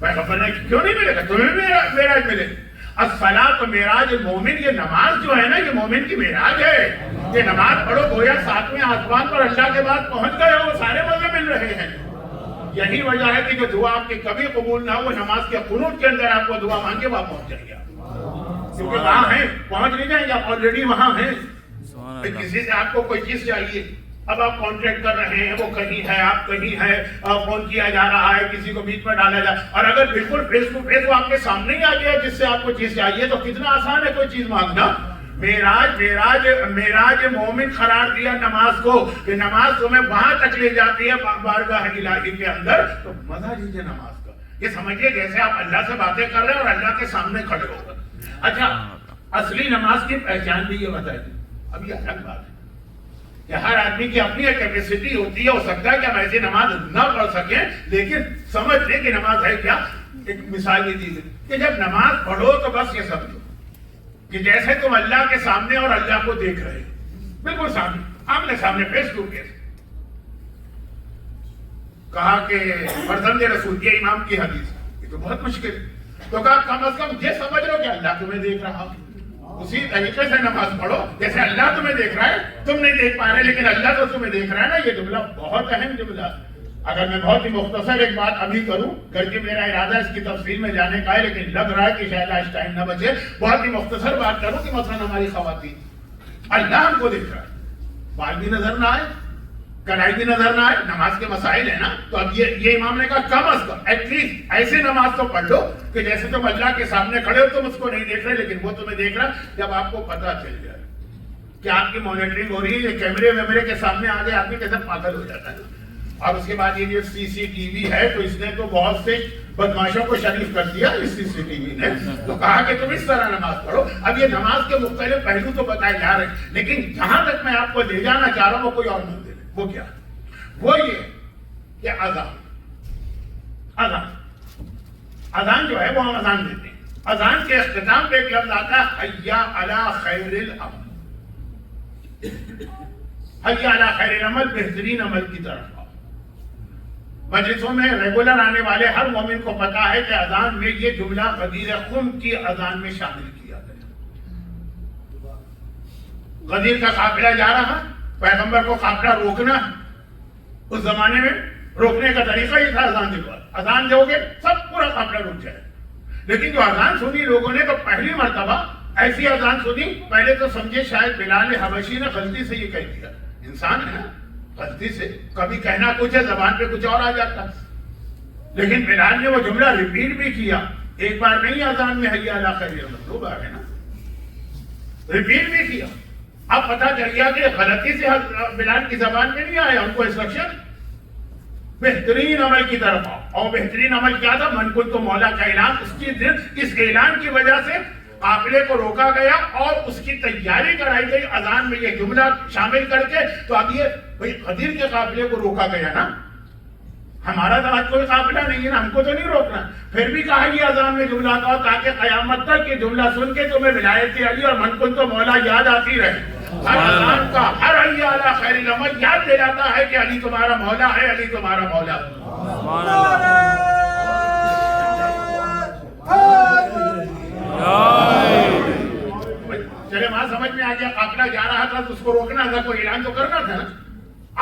پیغمبر نے کیوں نہیں ملے گا، تمہیں معراج ملے. الصلاۃ و معراج المومن، یہ نماز جو ہے نا، یہ مومن کی معراج ہے. یہ نماز پڑھو گویا 7ویں آسمان پر اللہ کے بعد پہنچ گئے ہو، وہ سارے مزے مل رہے ہیں. یہی وجہ ہے کہ جو دعا آپ کی کبھی قبول نہ ہو، نماز کے قنوت کے اندر آپ کو دعا مانگے وہاں پہنچ جائیں گے. کیونکہ وہاں ہیں، پہنچ نہیں جائیں گے، آپ آلریڈی وہاں ہیں. کسی سے آپ کو کوئی چیز چاہیے، اب آپ کانٹیکٹ کر رہے ہیں، وہ کہیں ہے، آپ کہیں ہے، فون کیا جا رہا ہے، کسی کو بیچ میں ڈالا جائے، اور اگر بالکل فیس ٹو فیس وہ آپ کے سامنے ہی آ گیا جس سے آپ کو چیز چاہیے، تو کتنا آسان ہے کوئی چیز مانگنا. معراج مومن قرار دیا نماز کو، کہ نماز تمہیں وہاں تک لے جاتی ہے بارگاہ الہی کے اندر. تو مزہ لیجیے نماز کا. یہ سمجھیے جیسے آپ اللہ سے باتیں کر رہے ہیں اور اللہ کے سامنے کھڑے ہو کر. اچھا اصلی نماز کی پہچان بھی یہ بتائیے. اب یہ الگ بات ہے کہ ہر آدمی کی اپنی ایک کیپیسٹی ہوتی ہے. ہو سکتا ہے کہ ہم ایسی نماز نہ پڑھ سکیں، لیکن سمجھ لیں کہ نماز ہے کیا. ایک مثال یہ دی کہ جب نماز پڑھو تو بس یہ سمجھو کہ جیسے تم اللہ کے سامنے اور اللہ کو دیکھ رہے ہو، بالکل سامنے، آمنے سامنے، فیس ٹو فیس. کہا کہ فرزند رسول، یہ امام کی حدیث، یہ تو بہت مشکل. تو کہا کم از کم یہ سمجھ لو کہ اللہ تمہیں دیکھ رہا. اسی طریقے سے نماز پڑھو جیسے اللہ تمہیں دیکھ رہا ہے، تم نہیں دیکھ پا رہے لیکن اللہ تو تمہیں دیکھ رہا ہے نا. یہ جملہ بہت اہم جملہ. اگر میں بہت ہی مختصر ایک بات ابھی کروں، گرچہ میرا ارادہ اس کی تفصیل میں جانے کا ہے، لیکن لگ رہا ہے کہ شاید آج ٹائم نہ بچے. بہت ہی مختصر بات کروں کہ مثلا ہماری خواتین، اللہ ہم کو دیکھ رہا ہے، بال بھی نظر نہ آئے، کڑھائی بھی نظر نہ آئے، نماز کے مسائل ہیں نا. تو اب یہ امام نے کہا کم از کم ایٹ لیسٹ ایسے نماز تو پڑھ لو کہ جیسے تم اللہ کے سامنے کھڑے ہو، تم اس کو نہیں دیکھ رہے لیکن وہ تمہیں دیکھ رہا. جب آپ کو پتا چل جائے کہ آپ کی مانیٹرنگ ہو رہی ہے، یہ کیمرے ویمرے کے سامنے آگے آدمی کیسے پاگل ہو جاتا ہے. اور اس کے بعد یہ جو CCTV ہے، تو اس نے تو بہت سے بدماشوں کو شریف کر دیا اس CCTV نے. تو کہا کہ تم اس طرح نماز پڑھو. اب یہ نماز کے مختلف پہلو تو بتائے جا رہے ہیں، لیکن جہاں تک میں آپ کو لے جانا چاہ رہا ہوں وہ کوئی اور منزل ہے. وہ کیا؟ وہ یہ کہ اذان جو ہے وہ ہم اذان دیتے ہیں. اذان کے اختتام پہ ایک لفظ آتا ہے حیا علی خیر العمل. حیا علی خیر العمل، بہترین عمل کی طرف. مجلسوں میں ریگولر آنے والے ہر مومن کو پتا ہے کہ اذان میں یہ جملہ غدیر خم کی اذان میں شامل کیا گیا. غدیر کا قافلہ جا رہا، پیغمبر کو قافلہ روکنا. اس زمانے میں روکنے کا طریقہ یہ تھا اذان دلوا. اذان دو گے سب پورا قافلہ رک جائے. لیکن جو اذان سنی لوگوں نے تو پہلی مرتبہ ایسی اذان سنی، پہلے تو سمجھے شاید بلال حبشی نے غلطی سے یہ کہہ دیا، انسان ہے نا، غلطی سے کبھی کہنا کچھ ہے، زبان پہ کچھ اور آ جاتا، لیکن بلال نے وہ جملہ ریپیٹ بھی کیا، ایک بار نہیں اذان میں حی علی خیر الامل، 2 بار ہے نا، ریپیٹ بھی کیا۔ اب پتہ چل گیا کہ غلطی سے بلال کی زبان پہ نہیں آیا، ان کو انسٹرکشن بہترین عمل کی طرف آؤ، اور بہترین عمل کیا تھا؟ من کنت مولا کا اعلان، اس اعلان کی وجہ سے قافلے کو روکا گیا اور اس کی تیاری کرائی گئی اذان میں یہ جملہ شامل کر کے۔ تو اب یہ بھئی غدیر کے قافلے کو روکا گیا نا، ہمارا تو آج کوئی قافلہ نہیں ہے نا، ہم کو تو نہیں روکنا، پھر بھی کہا یہ اذان میں جملہ کہو تاکہ قیامت تک یہ جملہ سن کے تمہیں ولایت علی اور من کنت مولا یاد آتی رہے۔ ہر اذان کا ہر حی علی خیر الامل یاد دلاتا ہے کہ علی تمہارا مولا ہے، علی تمہارا مولا ہے۔ سبحان اللہ۔ چلے وہاں سمجھ میں آ گیا، قافلہ جا رہا تھا تو اس کو روکنا تھا، کوئی اعلان تو کرنا تھا نا۔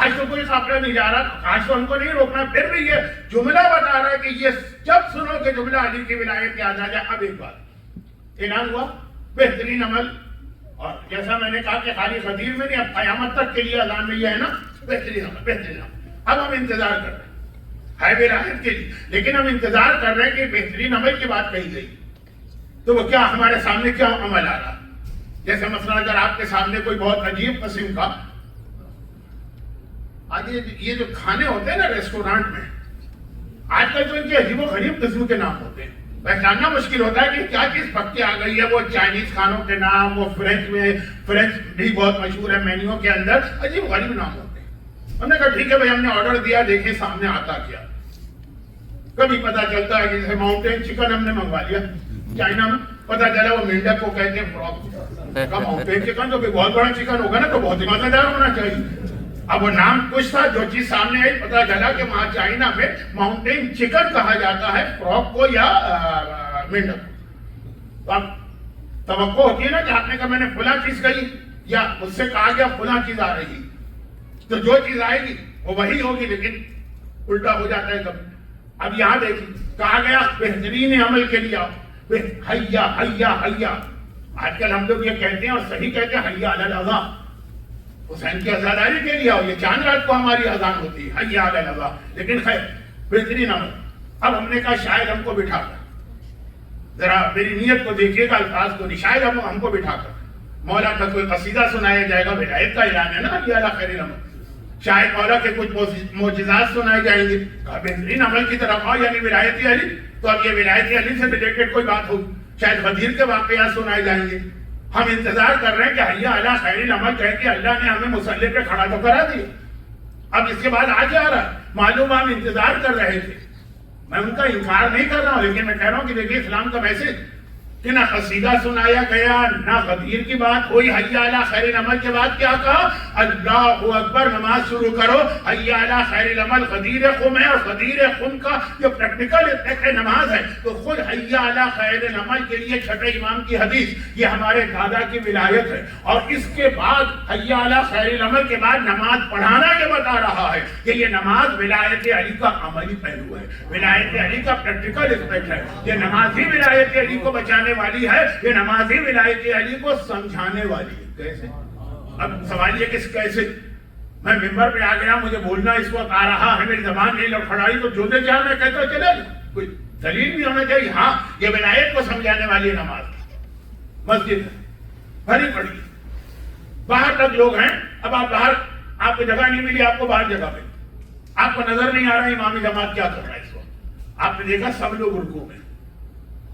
آج تو کوئی قافلہ نہیں جا رہا، آج تو ہم کو نہیں روکنا، پھر بھی یہ جملہ بتا رہا ہے کہ یہ جب سنو کہ جملہ علی کی ولایت یاد آ جائے۔ اب ایک بات اعلان ہوا بہترین عمل، اور جیسا میں نے کہا کہ خالی غدیر میں نہیں، اب قیامت تک کے لیے اذان میں یہ ہے نا بہترین عمل، بہترین عمل۔ اب ہم انتظار کر رہے ہیں ولایت کے لیے، لیکن ہم انتظار کر رہے ہیں کہ بہترین عمل کی بات کہی گئی تو وہ کیا ہمارے سامنے کیا عمل آ رہا؟ جیسے مثلا اگر آپ کے سامنے کوئی بہت عجیب قسم کا، آج یہ جو کھانے ہوتے ہیں نا ریسٹورانٹ میں، آج کل تو ان کے عجیب و غریب قسم کے نام ہوتے ہیں، پہچاننا مشکل ہوتا ہے کہ کیا چیز پک آ گئی ہے۔ وہ چائنیز کھانوں کے نام، وہ فرینچ بھی بہت مشہور ہے، مینیو کے اندر عجیب غریب نام ہوتے ہیں۔ ہم نے کہا ٹھیک ہے بھائی، ہم نے آرڈر دیا، دیکھیں سامنے آتا کیا۔ کبھی پتا چلتا ہے جیسے ماؤنٹین چکن ہم نے منگوا لیا چائنا میں، پتا چلا وہ مینڈک کو کہتے ہیں فراک کا ماؤنٹین چکن، تو بہت بڑا چکن ہوگا نا تو بہت ہی مزیدار ہونا چاہیے۔ اب وہ نام کچھ تھا، جو چیز سامنے آئی پتا چلا کہ وہاں چائنا میں ماؤنٹین چکن کہا جاتا ہے فراک کو یا مینڈک کو۔ تو اب توقع ہوتی ہے نا کہ آپ نے کہا میں نے فلاں چیز کہی یا مجھ سے کہا گیا فلاں چیز آ رہی، تو جو چیز آئے گی وہ وہی ہوگی، لیکن الٹا ہو جاتا ہے کبھی۔ اب یہاں دیکھیں کہا گیا بہترین عمل کے لیے آؤ، حیا حیا حیا۔ آج کل ہم لوگ یہ کہتے ہیں اور صحیح کہتے ہیں حیا علی العزا، حسین کی عزاداری کے لیے آؤ، یہ چاند رات کو ہماری اذان ہوتی ہے حیا علی العزا، لیکن خیر بہترین عمل۔ اب ہم نے کہا شاید ہم کو بٹھا کر، ذرا میری نیت کو دیکھیے گا، الفاظ کو نہیں، شاید ہم کو بٹھا کر مولا کا کوئی قصیدہ سنایا جائے گا، ولایت کا اعلان ہے نا حیا علی خیر الامل، شاید مولا کے کچھ معجزات سنائے جائیں گے، کہا بہترین عمل کی طرف آؤ یعنی ولایت علی، تو اب یہ ولایت علی سے ریلیٹڈ کوئی بات ہوگی، شاید غدیر کے واقعات سنائے جائیں گے۔ ہم انتظار کر رہے ہیں کہ حیا علی خیر العمل کہہ کے اللہ نے ہمیں مصلی پہ کھڑا تو کرا دیا، اب اس کے بعد آگے آ رہا ہے، معلوم ہم انتظار کر رہے تھے۔ میں ان کا انکار نہیں کر رہا ہوں، لیکن میں کہہ رہا ہوں کہ دیکھیے اسلام کا میسج کہ نہ قصیدہ سنایا گیا، نہ غدیر کی بات ہوئی، حیا علی خیر العمل کے بعد کیا کہا؟ اللہ اکبر، نماز شروع کرو، حیا علی خیر العمل غدیر خم ہے، اور غدیر خم کا جو پریکٹیکل افیکٹ ہے نماز ہے، تو خود حیا علی خیر العمل کے لیے چھٹے امام کی حدیث، یہ ہمارے دادا کی ولایت ہے، اور اس کے بعد حیا علی خیر العمل کے بعد نماز پڑھانا یہ بتا رہا ہے کہ یہ نماز ولایت علی کا عملی پہلو ہے، ولایت علی کا پریکٹیکل افیکٹ ہے، یہ نماز ہی ولایت علی کو بچانے والی ہے، یہ نماز ہی ولایت علی کو سمجھانے والی ہے۔ کیسے؟ اب سوال یہ کس کیسے؟ میں ممبر پہ آ گیا، مجھے بولنا اس وقت آ رہا ہے، میری زبان نہیں لڑکھڑائی تو جو دے چاہ میں کہتا چلے گا، کوئی دلیل بھی ہونا چاہیے، ہاں یہ ولایت کو سمجھانے والی نماز، مسجد بھری پڑی، باہر تک لوگ ہیں، اب آپ باہر، آپ کو جگہ نہیں ملی، آپ کو باہر جگہ ملی، آپ کو نظر نہیں آ رہا امام جماعت کیا کر رہا ہے اس وقت، آپ نے دیکھا سب لوگ رکوع میں،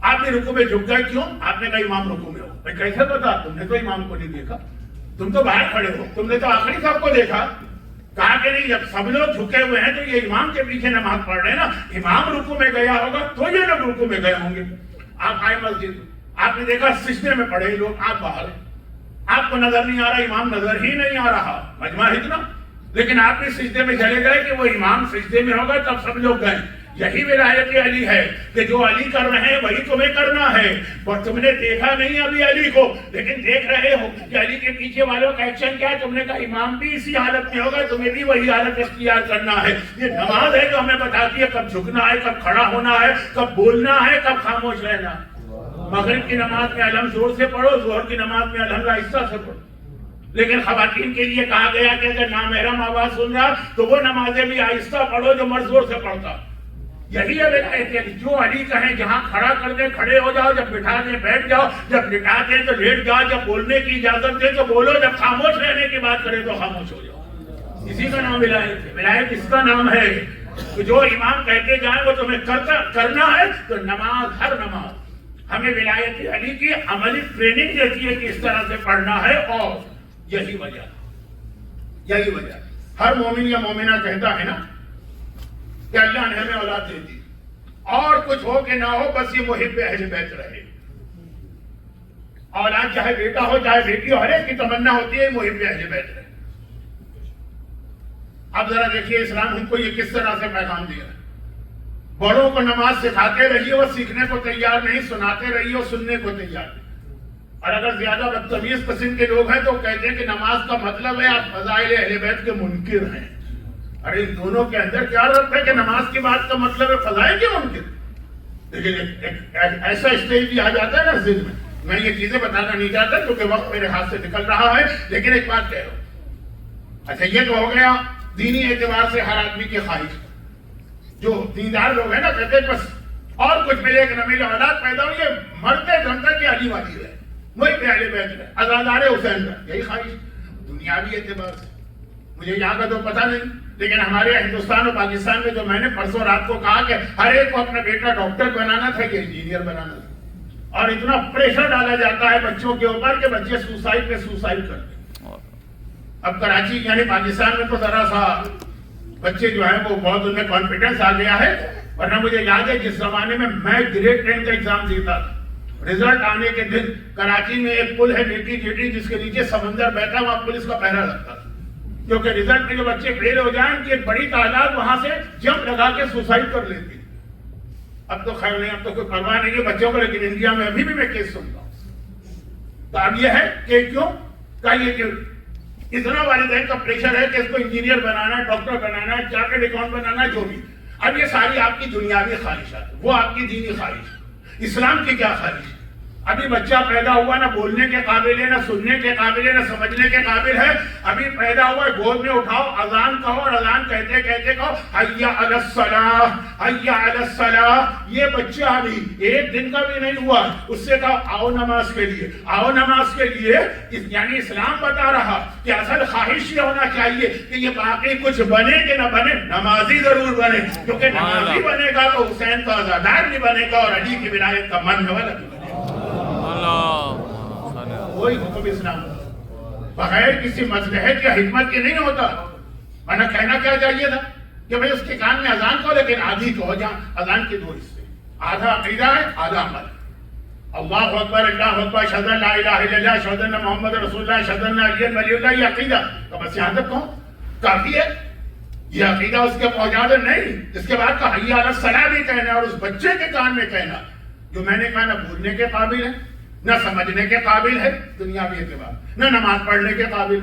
آپ نے رکوع میں جھک گئے، کیوں؟ آپ نے کہا امام رکوع میں ہو، میں کیسے پتا؟ تم نے تو امام کو نہیں دیکھا، تم تو باہر کھڑے ہو، تم نے تو آخری سب کو دیکھا، کہا کہ نہیں جب سب لوگ جھکے ہوئے ہیں تو یہ امام کے پیچھے نماز پڑھ رہے ہیں نا، امام رکوع میں گیا ہوگا تو یہ لوگ رکوع میں گئے ہوں گے۔ آپ آئے مسجد، آپ نے دیکھا سجدے میں پڑے لوگ، آپ باہر ہیں، آپ کو نظر نہیں آ رہا، امام نظر ہی نہیں آ رہا، مجمع اتنا، لیکن آپ نے سجدے میں چلے گئے کہ وہ امام سجدے میں ہوگا تب سب لوگ گئے۔ یہی ولایت علی ہے کہ جو علی کر رہے ہیں وہی تمہیں کرنا ہے، اور تم نے دیکھا نہیں ابھی علی کو، لیکن دیکھ رہے ہو کہ علی کے پیچھے والوں کا ایکشن کیا ہے، تم نے کہا امام بھی اسی حالت میں ہوگا، تمہیں بھی وہی حالت اختیار کرنا ہے۔ یہ نماز ہے جو ہمیں بتاتی ہے کب جھکنا ہے، کب کھڑا ہونا ہے، کب بولنا ہے، کب خاموش رہنا ہے۔ مغرب کی نماز میں الحم زور سے پڑھو، ظہر کی نماز میں الحم آہستہ سے پڑھو. لیکن خواتین کے لیے کہا گیا کہ اگر نامحرم آواز سن رہا تو وہ نمازیں بھی آہستہ پڑھو جو مرد زور سے پڑھتا. یہی ہے ولایت علی. جو علی کہیں جہاں کھڑا کر دیں کھڑے ہو جاؤ، جب بٹھا دیں بیٹھ جاؤ، جب لٹا دیں تو لیٹ جاؤ، جب بولنے کی اجازت دیں تو بولو، جب خاموش رہنے کی بات کریں تو خاموش ہو جاؤ. اسی کا نام ولایت ہے. ولایت اس کا نام ہے کہ جو امام کہتے جائیں وہ تمہیں کرنا ہے. تو نماز، ہر نماز ہمیں ولایت علی کی عملی ٹریننگ دیتی ہے کہ اس طرح سے پڑھنا ہے. اور یہی وجہ ہر مومن یا مومنہ کہتا ہے نا کہ اللہ نے ہمیں اولاد دے دی، اور کچھ ہو کہ نہ ہو، بس یہ محب اہل بیت رہے. اولاد چاہے بیٹا ہو چاہے بیٹی ہو، ہر ایک کی تمنا ہوتی ہے محب اہل بیت رہے. اب ذرا دیکھیے اسلام ہم کو یہ کس طرح سے پیغام دیا ہے. بڑوں کو نماز سکھاتے رہیے، وہ سیکھنے کو تیار نہیں، سناتے رہیے، وہ سننے کو تیار نہیں. اور اگر زیادہ بدتمیز قسم کے لوگ ہیں تو کہتے ہیں کہ نماز کا مطلب ہے آپ فضائل اہل بیت کے منکر ہیں. ارے ان دونوں کے اندر کیا ربط ہے کہ نماز کی بات کا مطلب ہے فضائل کے منکر؟ لیکن ایک ایسا اسٹیج بھی آ جاتا ہے نا ذہن میں. میں یہ چیزیں بتانا نہیں چاہتا کیونکہ وقت میرے ہاتھ سے نکل رہا ہے، لیکن ایک بات کہہ رہا ہوں. اچھا یہ تو ہو گیا دینی اعتبار سے ہر آدمی کی خواہش. جو دیندار لوگ ہیں نا کہتے ہیں بس اور کچھ ملے کہ نہ ملے، اولاد پیدا ہوئی ہے مرتے جمتے کہ علی والی ہے، وہی پیارے بیٹھ رہے ازادار حسین کا، یہی خواہش. دنیاوی اعتبار سے مجھے یہاں کا تو پتہ نہیں، لیکن ہمارے ہندوستان اور پاکستان میں جو میں نے پرسوں رات کو کہا کہ ہر ایک کو اپنا بیٹا ڈاکٹر بنانا تھا کہ انجینئر بنانا تھا، اور اتنا پریشر ڈالا جاتا ہے بچوں کے اوپر کہ بچے سوسائڈ پہ سوسائڈ کرتے ہیں. اب کراچی یعنی پاکستان میں تو ذرا سا بچے جو ہیں وہ بہت ان میں کانفیڈنس آ گیا ہے. ورنہ مجھے یاد ہے جس زمانے میں گریڈ 10 کا ایگزام دیتا تھا، رزلٹ آنے کے دن کراچی میں ایک پل ہے بیٹی جیٹی جس کے نیچے سمندر بہتا، وہاں پولیس کا پہرا لگتا تھا، کیونکہ رزلٹ میں جو بچے فیل ہو جائیں کہ ایک بڑی تعداد وہاں سے جمپ لگا کے سوسائڈ کر لیتی. اب تو خیر نہیں، اب تو کوئی پرواہ نہیں ہے بچوں کو، لیکن انڈیا میں ابھی بھی میں کیس سنتا ہوں. تو اب یہ ہے کہ کیوں کہیے کہ اتنا والدین کا پریشر ہے کہ اس کو انجینئر بنانا ہے، ڈاکٹر بنانا ہے، چارٹرڈ اکاؤنٹ بنانا ہے، جو بھی. اب یہ ساری آپ کی دنیاوی خواہشات، وہ آپ کی دینی خواہش. اسلام کی کیا خواہش؟ ابھی بچہ پیدا ہوا نہ بولنے کے قابل ہے، نہ سننے کے قابل ہے، نہ سمجھنے کے قابل ہے. ابھی پیدا ہوا ہے گود میں اٹھاؤ، اذان کہو، اور اذان کہتے کہتے کہو حی علی الصلاۃ، حی علی الصلاۃ. یہ بچہ ابھی ایک دن کا بھی نہیں ہوا، اس سے کہا آؤ نماز کے لیے، آؤ نماز کے لیے. یعنی اسلام بتا رہا کہ اصل خواہش یہ ہونا چاہیے کہ یہ باقی کچھ بنے کہ نہ بنے، نمازی ضرور بنے، کیونکہ نمازی بنے گا تو حسین کا عزادار بھی بنے گا اور علی کی ولایت کا من والا بھی بنے گا. وہی حکم اسلام بغیر کسی مصلحت یا حکمت کے نہیں ہوتا. ورنہ کہنا کیا چاہیے تھا کہ بھئی اس کے کان میں اذان کہو، لیکن آدھی کہو. جہاں اذان کے دو حصے، آدھا عقیدہ ہے آدھا عمل. اللہ اکبر اللہ اکبر اشہد ان لا الہ الا اللہ اشہد ان محمد رسول اللہ اشہد ان علی ولی اللہ، یہ عقیدہ تو بس یہاں تک کہو کافی ہے. یہ عقیدہ اس کے پہنچا دے نہیں. اس کے بعد کا حی علی الصلاۃ بھی کہنا، اور اس بچے کے کان میں کہنا جو میں نے کہا نہ بھولنے کے قابل ہے، نہ سمجھنے کے قابل ہے دنیاوی اعتبار، نہ نماز پڑھنے کے قابل.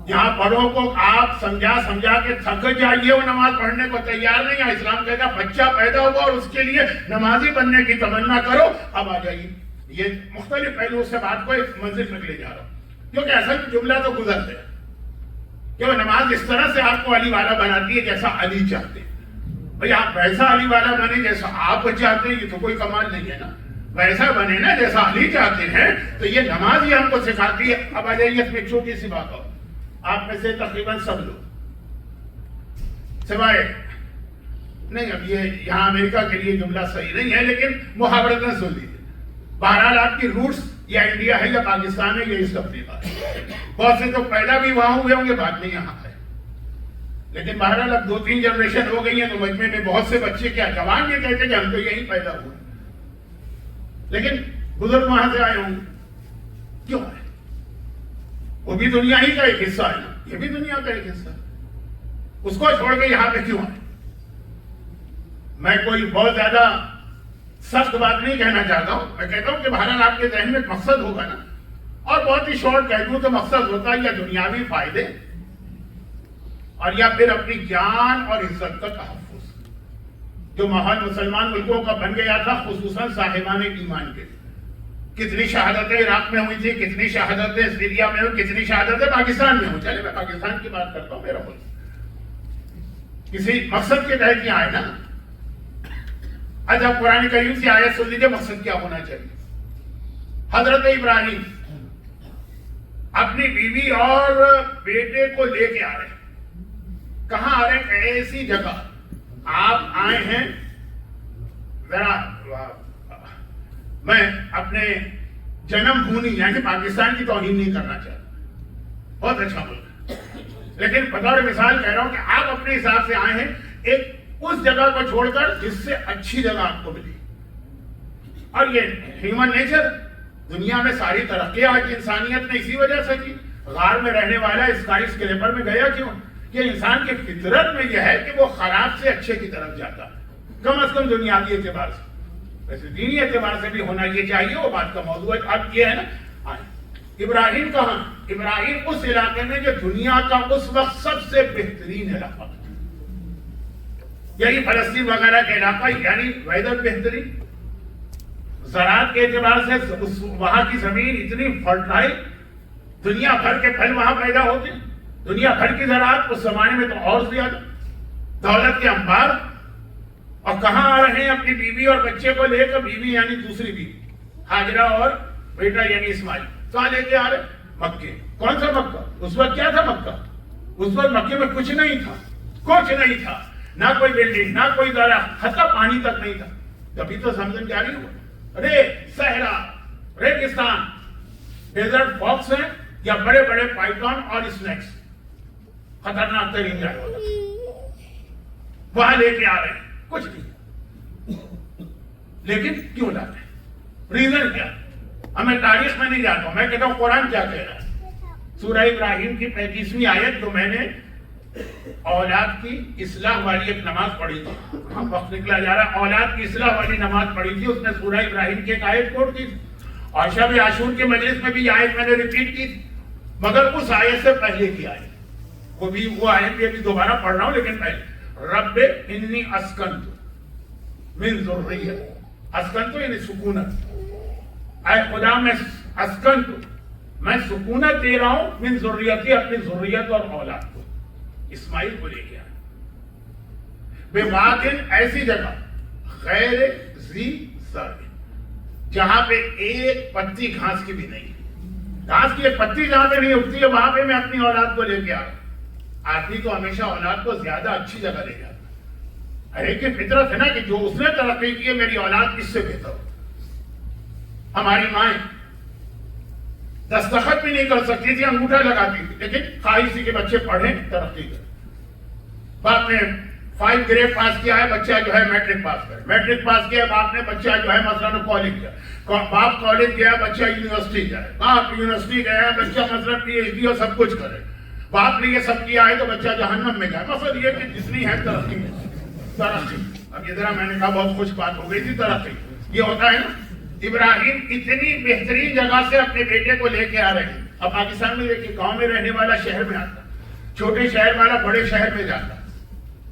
یہاں بڑوں کو آپ سمجھا کے تھک جائیے، وہ نماز پڑھنے کو تیار نہیں ہے. اسلام کہتا بچہ پیدا ہوا اور اس کے لیے نمازی بننے کی تمنا کرو. اب آ جائیے، یہ مختلف پہلوؤں سے بات کو ایک منزل میں لے جا رہا ہوں، کیونکہ اصل جملہ تو گزرتے ہیں کہ وہ نماز اس طرح سے آپ کو علی والا بناتی ہے جیسا علی چاہتے ہیں. بھئی آپ ویسا علی والا بنے جیسا آپ چاہتے ہیں، یہ تو کوئی کمال نہیں ہے نا. ویسا بنے نا جیسا علی چاہتے ہیں. تو یہ نماز ہی ہم کو سکھاتی ہے. اب آ جائیے اس میں چھوٹی سی بات اور، آپ میں سے تقریباً سب لوگ سوائے نہیں، اب یہ یہاں امریکہ کے لیے جملہ صحیح نہیں ہے لیکن محاورتاً سن لیجیے. بہرحال آپ کی روٹس یا انڈیا ہے یا پاکستان ہے یا ایسٹ افریقہ ہے. بہت سے تو پیدا بھی وہاں ہوئے ہوں گے، بعد میں یہاں ہے. لیکن بہرحال اب 2-3 جنریشن ہو گئی ہیں تو مجمع میں بہت سے بچے کیا جوان یہ کہتے کہ ہم تو یہیں پیدا ہوئے، لیکن بزرگ وہاں سے آئے ہوں. کیوں آئے؟ وہ بھی دنیا ہی کا ایک حصہ ہے نا، یہ بھی دنیا کا ایک حصہ ہے. اس کو چھوڑ کے یہاں پہ کیوں آئے؟ میں کوئی بہت زیادہ سخت بات نہیں کہنا چاہتا ہوں. میں کہتا ہوں کہ بہرحال آپ کے ذہن میں مقصد ہوگا نا، اور بہت ہی شارٹ کہہ دوں تو مقصد ہوتا ہے یا دنیاوی فائدے اور یا پھر اپنی جان اور عزت کا تحفظ. جو ماحول مسلمان ملکوں کا بن گیا تھا خصوصاً صاحبان ایمان کے، کتنی شہادتیں عراق میں ہوئی تھی, کتنی شہادتیں سیریا میں ہوئی, کتنی شہادتیں پاکستان میں ہوئی. چلے میں پاکستان کی بات کرتا ہوں, میرا ملک کسی مقصد کے تحت یہاں آئے نا. اچھا قرآن کریم سے آیت سن لیجیے, مقصد کیا ہونا چاہیے. حضرت ابراہیم اپنی بیوی اور بیٹے کو لے کے آ رہے ہیں. کہاں آ رہے ہیں؟ ایسی جگہ آپ آئے ہیں. ذرا میں اپنے جنم بھومی یعنی پاکستان کی توہین نہیں کرنا چاہتا, بہت اچھا ملک ہے, لیکن بطور مثال کہہ رہا ہوں کہ آپ اپنے حساب سے آئے ہیں ایک اس جگہ کو چھوڑ کر جس سے اچھی جگہ آپ کو ملی. اور یہ ہیومن نیچر, دنیا میں ساری ترقی آج انسانیت نے اسی وجہ سے کی. غار میں رہنے والا اسکائی اسکریپر میں گیا کیوں؟ کہ انسان کی فطرت میں یہ ہے کہ وہ خراب سے اچھے کی طرف جاتا ہے, کم از کم دنیاوی اعتبار سے. ویسے دینی اعتبار سے بھی ہونا یہ چاہیے, وہ بات کا موضوع ہے. اب یہ ہے نا, ابراہیم کہاں؟ ابراہیم اس علاقے میں جو دنیا کا اس وقت سب سے بہترین علاقہ, یعنی فلسطین وغیرہ کے علاقہ, یعنی ویدر بہترین, زراعت کے اعتبار سے وہاں کی زمین اتنی فرٹائل, دنیا بھر کے پھل وہاں پیدا ہوتے, دنیا بھر کی زراعت اس زمانے میں تو اور زیادہ, دولت کے انبار. اور کہاں آ رہے ہیں؟ اپنی بیوی اور بچے کو لے کر, بیوی یعنی دوسری بیوی ہاجرہ اور بیٹا یعنی اسماعیل, کہاں لے کے آ رہے؟ مکے. کون سا مکہ؟ اس وقت کیا تھا مکہ؟ اس وقت مکے میں کچھ نہیں تھا, کچھ نہیں تھا, نہ کوئی بلڈنگ, نہ کوئی درخت, حتیٰ پانی تک نہیں تھا. کبھی تو زمزم جاری ہوا. ارے صحرا, ریگستان, ڈیزرٹ فاکس ہیں یا بڑے بڑے پائتھن اور اسنیکس, خطرناک ترین جانور, وہاں لے کے آ رہے ہیں. کچھ نہیں, لیکن کیوں لاتے ہیں؟ ریزن کیا؟ ہمیں تاریخ میں نہیں جاتا ہوں, میں کہتا ہوں قرآن کیا کہہ رہا ہے. سورہ ابراہیم کی 35ویں آیت, جو میں نے اولاد کی اصلاح والی ایک نماز پڑھی تھی, وقت نکلا جا رہا ہے, اولاد کی اصلاح والی نماز پڑھی تھی, اس میں سورہ ابراہیم کی ایک آیت کوٹ کی تھی, اور شب عاشور کے مجلس میں بھی یہ آیت میں نے ریپیٹ کی تھی, مگر اس آیت سے پہلے کی آیت, وہ آیت بھی ابھی دوبارہ پڑھ رہا ہوں, لیکن پہلے رب انی اسکنت من ذریت, اسکنت یعنی سکونت, اے خدا میں اسکنت, میں سکونت دے رہا ہوں, من ذریتی, اپنی ذریت اور اولاد کو, اسماعیل کو لے کے آیا, بوادٍ, ایسی جگہ, غیر ذی زرع, جہاں پہ ایک پتی گھاس کی بھی نہیں, گھاس کی ایک پتی جہاں پہ نہیں اگتی ہے, وہاں پہ میں اپنی اولاد کو لے کے آیا. آدمی تو ہمیشہ اولاد کو زیادہ اچھی جگہ لے جاتا ہے, ہر ایک کی فطرت ہے نا کہ جو اس نے ترقی کی ہے میری اولاد اس سے بہتر ہو. ہماری مائیں دستخط بھی نہیں کر سکتی تھی, انگوٹھا لگاتی تھی, لیکن خواہش تھی کہ بچے پڑھیں, ترقی کریں. باپ نے 5 گریڈ پاس کیا ہے, بچہ جو ہے میٹرک پاس کرے, میٹرک پاس کیا باپ نے, بچہ جو ہے مثلاً کالج گیا, باپ کالج گیا, بچہ یونیورسٹی جائے, باپ یونیورسٹی گیا, بچہ مثلاً پی ایچ ڈی اور سب کچھ کرے. باپ نے یہ سب کیا ہے تو بچہ جہنم میں جائے. مقصد یہ کہ جتنی ہے ترقی میں ترقی. اب یہ ذرا میں نے کہا بہت خوش بات ہو گئی تھی, ترقی یہ ہوتا ہے نا. ابراہیم اتنی بہترین جگہ سے اپنے بیٹے کو لے کے آ رہے ہیں. اب پاکستان میں دیکھیے, گاؤں میں رہنے والا شہر میں آتا, چھوٹے شہر والا بڑے شہر میں جاتا,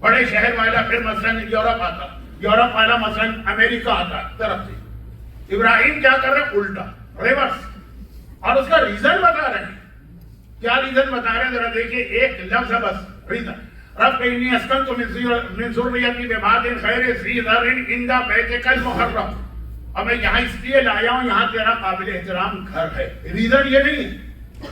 بڑے شہر والا پھر مثلاً یورپ آتا, یورپ والا مثلاً امریکہ آتا, ترقی. ابراہیم کیا کر رہے ہیں؟ الٹا, ریورس. اور اس کا ریزن بتا رہے ہیں. کیا ریزن بتا رہے ہیں ذرا دیکھیے, ایک لفظ ہے بس, ریزن. رب انی اسکنت من ذریتی بواد غیر ذی زرع عند بیتک المحرم, اور میں یہاں اس لیے لایا ہوں, یہاں تیرا قابل احترام گھر ہے. ریزن یہ نہیں ہے,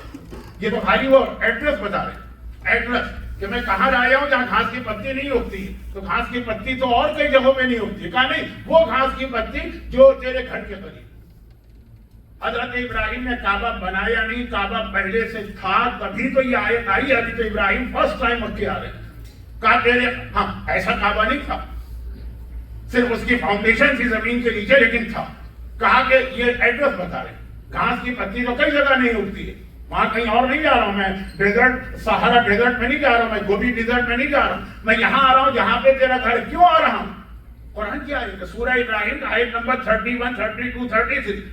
یہ تو خالی وہ ایڈریس بتا رہے ہیں, ایڈریس کہ میں کہاں لایا ہوں جہاں گھاس کی پتی نہیں اگتی ہے. تو گھاس کی پتی تو اور کئی جگہوں میں نہیں اگتی, کہا نہیں, وہ گھاس کی پتی جو تیرے گھر کے قریب. حضرت ابراہیم نے کعبہ بنایا نہیں, کعبہ پہلے سے تھا, تبھی تو یہ آیت آئی. ابھی تو ابراہیم فرسٹ ٹائم مکے آ رہے ہیں. کہا تیرے, ہاں ایسا کعبہ نہیں تھا, صرف اس کی فاؤنڈیشن تھی زمین کے نیچے, لیکن تھا. کہا کہ یہ ایڈریس بتا رہے, گھاس کی پتی تو کئی جگہ نہیں اگتی ہے, وہاں کہیں اور نہیں جا رہا ہوں میں, ڈیزرٹ سہارا ڈیزرٹ میں نہیں جا رہا ہوں, میں گوبی ڈیزرٹ میں نہیں جا رہا ہوں, میں یہاں آ رہا ہوں جہاں پہ تیرا گھر. کیوں آ رہا ہوں؟ قرآن کی آیت, سورہ ابراہیم آیت نمبر 31, 32, 33.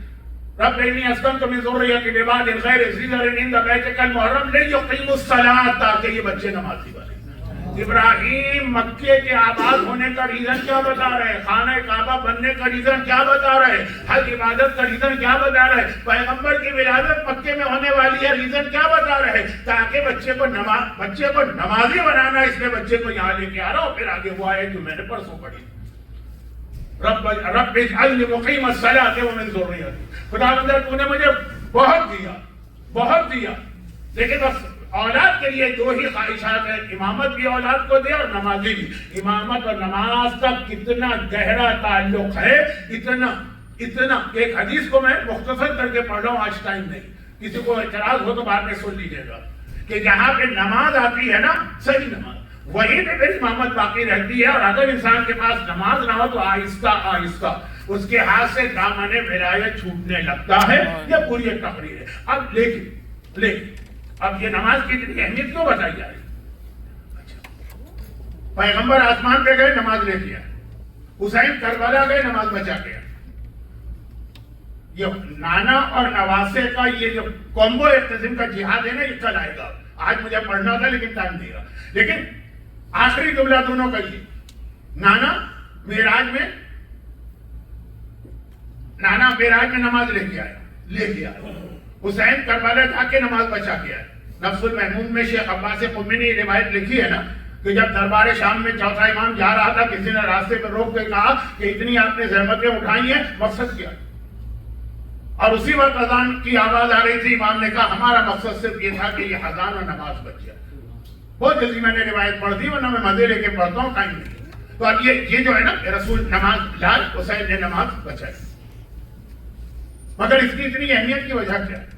رب انی اسکنت من ذریتی بواد غیر ذی زرع عند بیتک المحرم لیقیموا الصلاۃ, تاکہ یہ بچے نمازی بنے. ابراہیم مکے کے آباد ہونے کا ریزن کیا بتا رہے ہیں؟ خانہ کعبہ بننے کا ریزن کیا بتا رہے ہیں؟ حج عبادت کا ریزن کیا بتا رہے ہیں؟ پیغمبر کی ولادت مکے میں ہونے والی ہے، ریزن کیا بتا رہے ہیں؟ تاکہ بچے کو نمازی بنانا، اس لیے بچے کو یہاں لے کے آ رہا ہوں۔ پھر آگے وہ آئے جو میں نے پرسوں پڑھی، رب اجعلنی مقیم الصلاۃ ومن ذریتی، خداوند تو نے مجھے بہت دیا، لیکن بس اولاد کے لیے دو ہی خواہشات ہیں، امامت بھی اولاد کو دے اور نمازی بھی۔ امامت اور نماز کا کتنا گہرا تعلق ہے، اتنا ایک حدیث کو میں مختصر کر کے پڑھ رہا ہوں، آج ٹائم نہیں، کسی کو اعتراض ہو تو بعد میں سن لیجیے گا، کہ جہاں پہ نماز آتی ہے نا، صحیح نماز، وہیں پہ پھر امامت باقی رہتی ہے۔ اور اگر انسان کے پاس نماز نہ ہو تو آہستہ اس کے ہاتھ سے دامن ولایت چھوٹنے لگتا ہے۔ یہ پوری ایک تقریر ہے۔ اب لیکن اب یہ نماز کی اتنی اہمیت کیوں بتائی جا رہی؟ پیغمبر آسمان پہ گئے، نماز لے کے آئے، حسین کربلا گئے، نماز بچا کے آئے۔ یہ نانا اور نواسے کا یہ جو کومبو ایک قسم کا جہاد ہے نا، یہ کل آئے گا۔ آج مجھے پڑھنا تھا لیکن ٹائم نہیں رہا، لیکن آخری جملہ دونوں کا یہ، نانا معراج میں نماز لے کے آئے، حسین کربلا جا کے نماز بچا کے آئے۔ نفس المحموم میں شیخ عباس قمی نے یہ روایت لکھی ہے نا، کہ جب دربار شام میں چوتھا امام جا رہا تھا، کسی نے راستے پر روک کے کہا کہ اتنی آپ نے زحمتیں اٹھائی ہیں، مقصد کیا؟ اور اسی وقت اذان کی آواز آ رہی تھی، امام نے کہا ہمارا مقصد صرف یہ تھا کہ یہ اذان اور نماز بچ جائے۔ بہت جلدی میں نے روایت پڑھ دی، ورنہ میں مزے لے کے پڑھتا ہوں، ٹائم نہیں۔ تو اب یہ جو ہے نا، رسول نماز لال، حسین نے نماز بچائی۔ مگر اس کی اتنی اہمیت کی وجہ کیا ہے؟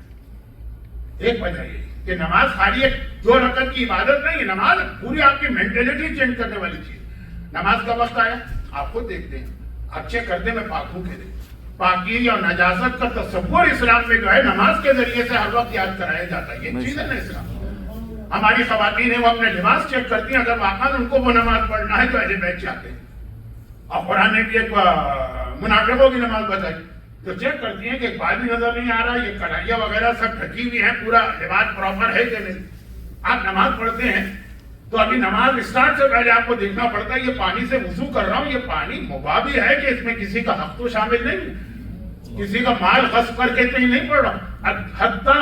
ایک وجہ یہ کہ نماز خالی ایک 2 رکعت کی عبادت نہیں ہے، نماز پوری آپ کی مینٹلٹی چینج کرنے والی چیز۔ نماز کا وقت آیا، آپ خود دیکھتے ہیں، آپ چیک کرتے میں پاک ہوں کہ نہیں۔ پاکی اور نجاست کا تصور اسلام میں جو ہے نماز کے ذریعے سے ہر وقت یاد کرایا جاتا ہے۔ یہ چیز ہے نا اسلام۔ ہماری خواتین ہیں، وہ اپنے لباس چیک کرتی ہیں، اگر واقعا ان کو وہ نماز پڑھنا ہے تو اہل بیت چاہتے ہیں۔ اور قرآن نے بھی ایک منافقوں کی نماز بتائی، تو چیک کرتی ہیں کہ ایک بال بھی نظر نہیں آ رہا، یہ کڑھائیاں وغیرہ سب ڈھکی ہوئی ہیں، پورا لباس پراپر ہے کہ نہیں۔ آپ نماز پڑھتے ہیں تو ابھی نماز اسٹارٹ سے پہلے آپ کو دیکھنا پڑتا ہے، یہ پانی سے وضو کر رہا ہوں، یہ پانی مباح بھی ہے کہ اس میں کسی کا حق تو شامل نہیں، کسی کا مال غصب کر کے تو نہیں پڑھ رہا ہوں۔ حتیٰ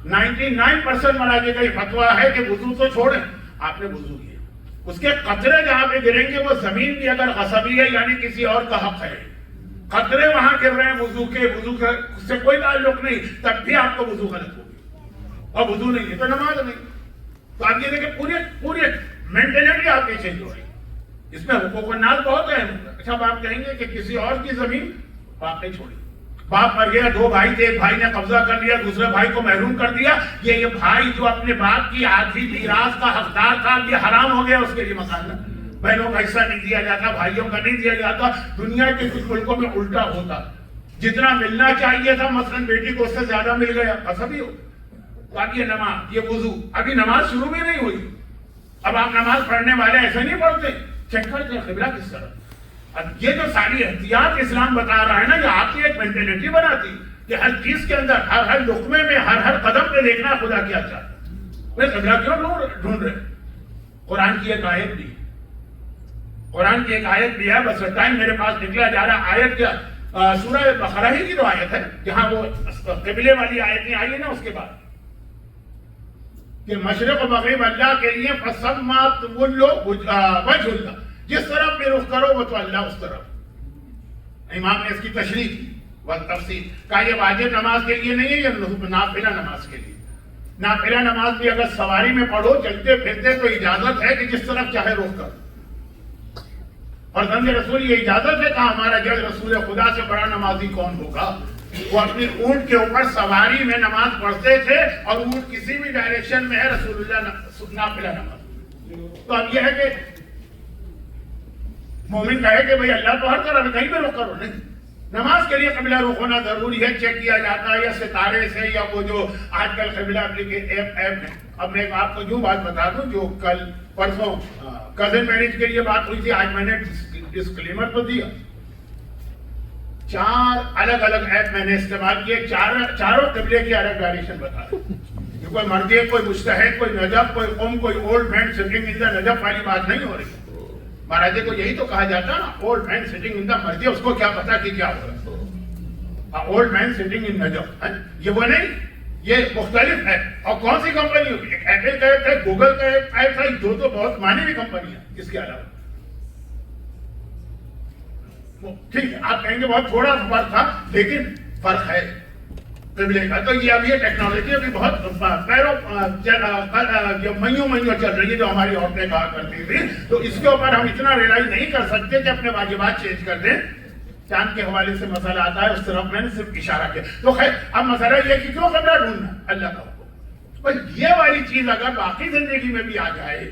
99% مراجع کا یہ فتویٰ ہے کہ وضو تو چھوڑیں، آپ نے وضو کیا، اس کے قطرے جہاں پہ گریں گے وہ زمین بھی اگر غصبی ہے یعنی کسی اور کا حق ہے، قطرے وہاں گر رہے ہیں وضو سے کوئی تعلق نہیں، تب بھی آپ کو وضو غلط ہوگی، اور وضو نہیں ہے تو نماز نہیں۔ تو آپ یہ دیکھیں پوری مینٹلٹی آپ کی چینج ہو رہی ہے۔ اس میں حقوق الناس بہت اہم ہوگا۔ اچھا آپ کہیں گے کہ کسی اور کی زمین باپ نہیں چھوڑی، باپ مر گیا، 2 بھائی تھے، ایک بھائی نے قبضہ کر لیا، دوسرے بھائی کو محروم کر دیا، یہ بھائی جو اپنے باپ کی آدھی میراث کا حقدار تھا، یہ حرام ہو گیا اس کے لیے مکان نہ، بہنوں کا حصہ نہیں دیا جاتا، بھائیوں کا نہیں دیا جاتا۔ دنیا کے کچھ ملکوں میں الٹا ہوتا، جتنا ملنا چاہیے تھا مثلاً بیٹی کو اس سے زیادہ مل گیا، قصبی ہو۔ تو اب یہ نماز، یہ وضو، ابھی نماز شروع بھی نہیں ہوئی، اب آپ نماز پڑھنے والے ایسے نہیں پڑھتے، چیک کرتے ہیں قبلہ کس طرف۔ اب یہ جو ساری احتیاط اسلام بتا رہا ہے نا، یہ آپ کی ایک مینٹلٹی بناتی کہ ہر چیز کے اندر، ہر لقمے میں، ہر قدم پہ دیکھنا خدا کیا چاہتا ہے۔ وہ قبلہ کیوں ڈھونڈ رہے؟ قرآن کی ایک آیت بھی ہے، بس ٹائم میرے پاس نکلا جا رہا۔ آیت کیا؟ سورہ بقرہ ہی کی جو آیت ہے، جہاں وہ قبلے والی آیتیں آئی ہیں نا، اس کے بعد کہ مشرق و مغرب اللہ کے لیے فَثَمَّ تُوَلُّوا وَجْهُ اللَّهِ، جس طرف بھی رخ کرو وہ تو اللہ اس طرف۔ امام نے اس کی تشریح کی و تفسیر، کہا یہ واجب نماز کے لیے نہیں ہے، یہ نافلہ نماز کے لیے۔ نافلہ نماز بھی اگر سواری میں پڑھو، چلتے پھرتے، تو اجازت ہے کہ جس طرف چاہے رخ کرو۔ اور زند رسول یہ اجازت ہے، کہا ہمارا جج رسول خدا سے بڑا نمازی کون ہوگا؟ وہ اپنی اونٹ کے اوپر سواری میں نماز پڑھتے تھے، اور اونٹ کسی بھی ڈائریکشن میں ہے، رسول اللہ نافلہ نماز۔ تو اب یہ ہے کہ مومن کہے کہ بھئی اللہ تو ہر طرف، کہیں پہ رخ کرو، نہیں، نماز کے لیے قبلہ رخ ہونا ضروری ہے، چیک کیا جاتا ہے یا ستارے سے، یا وہ جو آج کل قبلہ ایپ ہے۔ اب میں آپ کو یوں بات بتا دوں، جو کل پرسوں کزن میرج کے لیے بات ہوئی تھی، آج میں نے ڈسکلیمر تو دیا، 4 الگ الگ ایپ میں نے استعمال کیے، چاروں قبلے کی الگ ڈائریکشن بتا رہے۔ کوئی مردی ہے، کوئی مجتہد، کوئی نجف، کوئی قوم، کوئی old man sitting in the Najaf والی بات نہیں ہو رہی. مہاراج کو یہی تو کہا جاتا نا، اولڈ مین سٹنگ ان دا مرضی، اس کو کیا پتا کہ کیا ہو رہا ہے. Old man sitting in Najaf, یہ وہ نہیں، یہ مختلف ہے. اور کون سی کمپنی ہوگی؟ ایک ایپل کا ایپ ہے، گوگل کا ایپ ہے، دو تو بہت مانی ہوئی کمپنی ہے. اس کے علاوہ ٹھیک ہے آپ کہیں گے بہت تھوڑا فرق تھا، لیکن فرق ہے قبلے کا. تو یہ اب یہ ٹیکنالوجی ابھی بہت مہینوں چل رہی ہے جو ہماری عورتیں کہا کرتی تھی. تو اس کے اوپر ہم اتنا ریلائز نہیں کر سکتے کہ اپنے واجبات چینج کر دیں. چاند کے حوالے سے مسئلہ آتا ہے، اس طرف میں نے صرف اشارہ کیا. تو خیر اب مسئلہ یہ کہ کیوں قبلہ ڈھونڈنا؟ اللہ کا حکم. بس یہ والی چیز اگر باقی زندگی میں بھی آ جائے،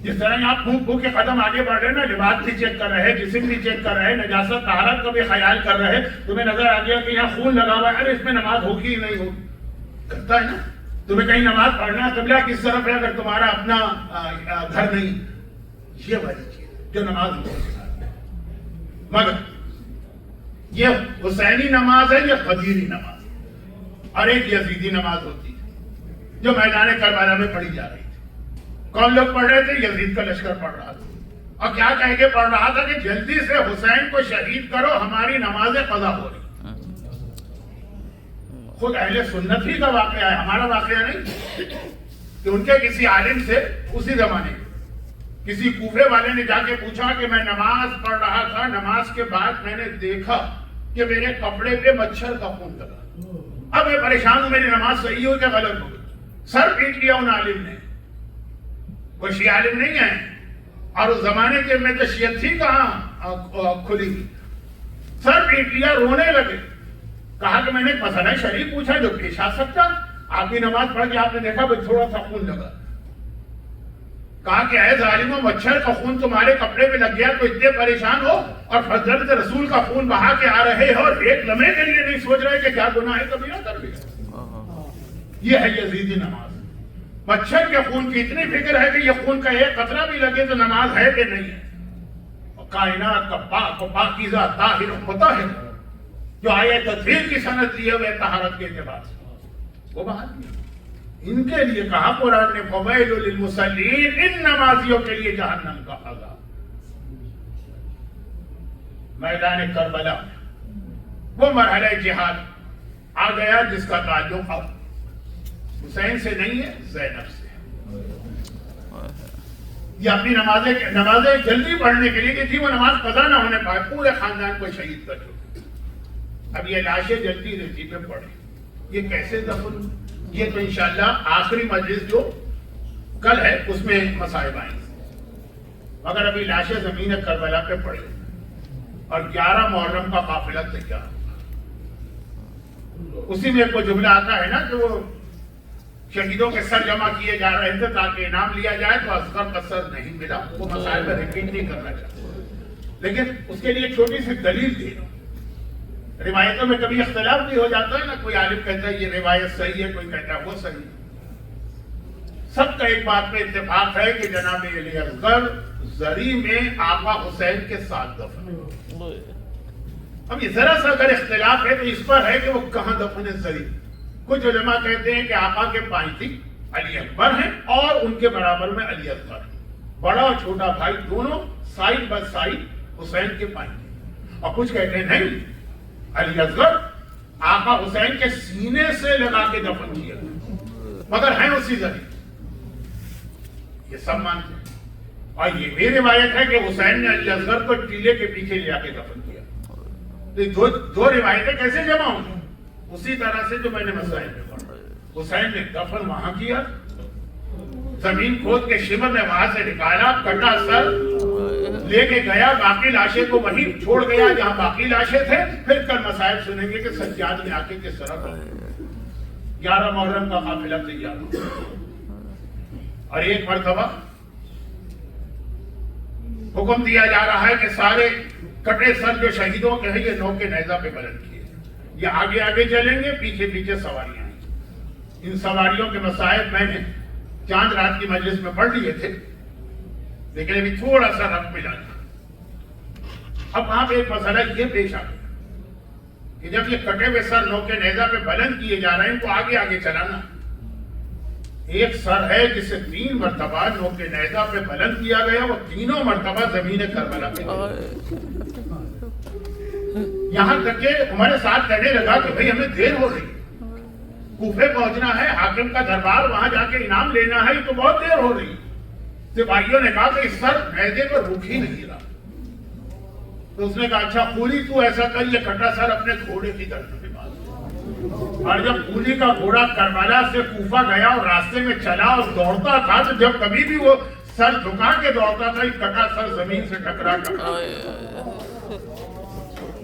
جس طرح آپ پھونک کے قدم آگے بڑھ رہے ہیں نا، لباس بھی چیک کر رہے ہیں، جسم بھی چیک کر رہے ہیں، نجاست طہارت کا بھی خیال کر رہے ہیں، تمہیں نظر آ گیا کہ یہاں خون لگا ہوا ہے، ارے اس میں نماز ہوگی ہی نہیں ہوگی، کرتا ہے نا. تمہیں کہیں نماز پڑھنا، قبلہ کس طرف ہے اگر تمہارا اپنا گھر نہیں. یہ والی چیز جو نماز نہیں. مگر یہ حسینی نماز ہے، یہ غدیری نماز ہے، اور ایک یزیدی نماز ہوتی ہے جو میدان کربلا میں پڑھی جا رہی تھی. کون لوگ پڑھ رہے تھے؟ یزید کا لشکر پڑھ رہا تھا. اور کیا کہہ کے پڑھ رہا تھا کہ جلدی سے حسین کو شہید کرو، ہماری نمازیں قضا ہو رہی. خود اہل سنت ہی کا واقعہ ہے، ہمارا واقعہ نہیں. کہ ان کے کسی عالم سے اسی زمانے میں کسی کوفے والے نے جا کے پوچھا کہ میں نماز پڑھ رہا تھا، نماز کے بعد میں نے دیکھا کہ میرے کپڑے پہ مچھر کا خون لگا. اب میں پریشان ہوں، میری نماز صحیح ہو کہ غلط ہو گئی. سر پیٹ لیا ان عالم نے. کوئی شیعہ عالم نہیں ہے، اور اس زمانے کے میں تو شیعت تھی کہاں کھلی ہوئی. سر پیٹ لیا، رونے لگے. کہا کہ میں نے مسئلہ شریف پوچھا جو پیش آ سکتا. آپ کی نماز پڑھ کے آپ نے دیکھا بھائی تھوڑا سا خون لگا. کہا کہ اے ظالموں، مچھر کا خون تمہارے کپڑے پہ لگ گیا تو اتنے پریشان ہو، اور حضرت رسول کا خون بہا کے آ رہے ہو، اور ایک لمحے کے لیے نہیں سوچ رہے کہ کیا گناہ ہے کبیرہ کر لیا. یہ ہے یزیدی نماز. مچھر کے خون کی اتنی فکر ہے کہ یہ خون کا ایک قطرہ بھی لگے تو نماز ہے کہ نہیں ہے. کائنات کا پاک و پاکیزہ طاہر و مطہر جو آئے تطہیر کی سند لیے ہوئے طہارت کے اعتبار سے، وہ بات نہیں. ان کے لیے کہا قرآن نے فویل للمصلین، ان نمازیوں کے لیے جہنم کا عذاب. میدان کربلا وہ مرحلہ جہاد آ گیا جس کا تعلق اب حسین سے نہیں ہے، زینب سے. یہ اپنی نمازیں جلدی پڑھنے کے لیے کہ جی وہ نماز قضا نہ ہونے پائے، پورے خاندان کو شہید کر چکے. اب یہ لاشیں جلدی ریتی پہ پڑے، یہ کیسے دفن؟ یہ تو انشاءاللہ آخری مجلس جو کل ہے اس میں مصائب آئیں گے. مگر ابھی لاشیں زمین کربلا پہ پڑے اور 11 محرم کا قافلہ تیار ہوگا. اسی میں ایک جملہ آتا ہے نا کہ وہ شہیدوں کے سر جمع کیے جا رہے تھے تاکہ انعام لیا جائے، تو اصغر کا سر نہیں ملا. وہ مسائل میں ریپیٹ نہیں کرنا چاہتا، لیکن اس کے لیے چھوٹی سی دلیل دے دوں. روایتوں میں کبھی اختلاف بھی ہو جاتا ہے نا، کوئی عالم کہتا ہے یہ روایت صحیح ہے، کوئی کہتا ہے وہ صحیح ہے. سب کا ایک بات پہ اتفاق ہے کہ جناب علی اصغر زری میں آقا حسین کے ساتھ دفن ہے. اب یہ ذرا سا اگر اختلاف ہے تو اس پر ہے کہ وہ کہاں دفن ہے زری. کچھ علماء کہتے ہیں کہ آقا کے پائتی علی اکبر ہیں اور ان کے برابر میں علی اصغر ہیں، بڑا اور چھوٹا بھائی دونوں سائڈ بائی سائڈ حسین کے پائتی. اور کچھ کہتے ہیں نہیں، علی اصغر آقا حسین کے سینے سے لگا کے دفن کیا، مگر ہیں اسی ذریعے. یہ سب مانتے ہیں. اور یہ بھی روایت ہے کہ حسین نے علی اصغر کو ٹیلے کے پیچھے لے آ کے دفن کیا. دو روایتیں کیسے جمع ہوں گی؟ اسی طرح سے جو میں نے مسائل میں پڑھا. حسین نے دفن وہاں کیا، زمین کھود کے شمر نے وہاں سے نکالا، کٹا سر لے کے گیا، باقی لاشیں کو وہیں چھوڑ گیا جہاں باقی لاشیں تھے. پھر کل مسائل سنیں گے کہ سجاد نے آ کے کس طرح 11 محرم کا قافلہ تیار ہوا. اور ایک مرتبہ حکم دیا جا رہا ہے کہ سارے کٹے سر جو شہیدوں کے ہیں یہ نو کے نیزہ پہ بلند کیے. یہ آگے آگے چلیں گے، پیچھے پیچھے سواریاں ہیں. ان سواریوں کے مسائل میں نے چاند رات کی مجلس میں پڑھ لیے تھے، لیکن ابھی تھوڑا سا رب ملا. اب وہاں پہ ایک مسئلہ یہ پیش آ گیا کہ جب یہ کٹے ہوئے سر نوکے نیزہ پہ بلند کیے جا رہے ہیں تو آگے آگے چلانا. ایک سر ہے جسے 3 مرتبہ نوکے نیزہ پہ بلند کیا گیا, وہ تینوں مرتبہ زمین کربلا پہ یہاں تک کہ ہمارے ساتھ کہنے لگا کہ بھئی ہمیں دیر ہو رہی, کوفے پہنچنا ہے, حاکم کا دربار, وہاں جا کے انعام لینا ہے, یہ تو بہت دیر ہو رہی. سپاہیوں نے کہا کہ اس سر نیزے پر رک ہی نہیں رہا. تو اس نے کہا اچھا قولی تو ایسا کر, یہ کٹا سر اپنے گھوڑے کی طرف کے پاس. اور جب قولی کا گھوڑا کربلا سے کوفہ گیا اور راستے میں چلا اور دوڑتا تھا, تو جب کبھی بھی وہ سر جھکا کے دوڑتا تھا, یہ کٹا سر زمین سے ٹکرا کر.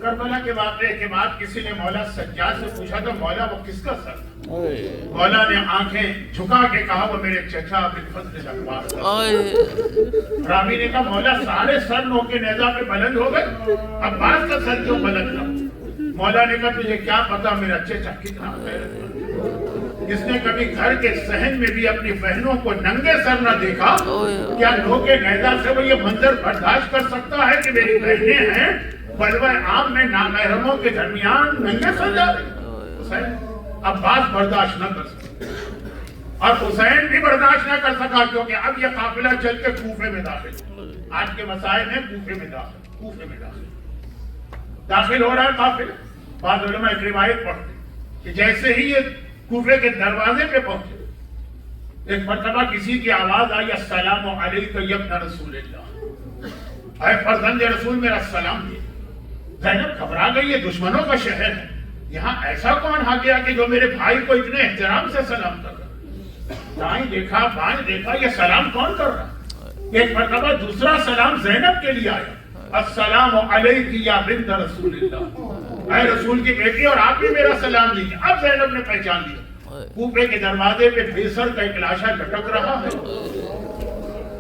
کربلا کے واقعے کے بعد کسی نے مولا سجاد سے پوچھا تو مولا وہ کس کا سر تھا؟ مولا نے آنکھیں جھکا کے کہا وہ میرے چچا بالفضل عباس کا. راوی نے کہا مولا سارے سر نوکے نیزہ پہ بلند ہو گئے, عباس کا سر کیوں بلند تھا؟ مولا نے کہا تجھے کیا پتا میرا چچا کتنا غیرت, جس نے کبھی گھر کے صحن میں بھی اپنی بہنوں کو ننگے سر نہ دیکھا, کیا نوکے نیزہ سے وہ یہ منظر برداشت کر سکتا ہے کہ میری بہنیں ہیں بلوہ عام میں نامحرموں کے درمیان ننگے سر جا رہے؟ حسین عباس برداشت نہ کر سکتا, اور حسین بھی برداشت نہ کر سکا, کیونکہ اب یہ قافلہ چل کے کوفے میں داخل. آج کے مسائل ہیں کوفے میں داخل ہو رہا ہے قافلہ. بعض علماء ایک روایت پڑھتے کہ جیسے ہی یہ کوفے کے دروازے پہ پہنچے, ایک مرتبہ کسی کی آواز آئی, السلام علیکم یا ابن رسول اللہ, اے فرزند رسول میرا سلام دیے. زینب گھبرا گئی, یہ دشمنوں کا شہر ہے, یہاں ایسا کون آ گیا کہ جو میرے بھائی کو اتنے احترام سے سلام کر رہا؟ دائیں دیکھا بائیں دیکھا, یہ سلام کون کر رہا؟ ایک مرتبہ دوسرا سلام زینب کے لیے آیا, السلام علیکم یا بنت رسول اللہ, اے رسول کی بیٹی اور آپ بھی میرا سلام دیجیے. اب زینب نے پہچان لیا کوفے کے دروازے پہ بھیسر کا ایک لاشا لٹک رہا ہے,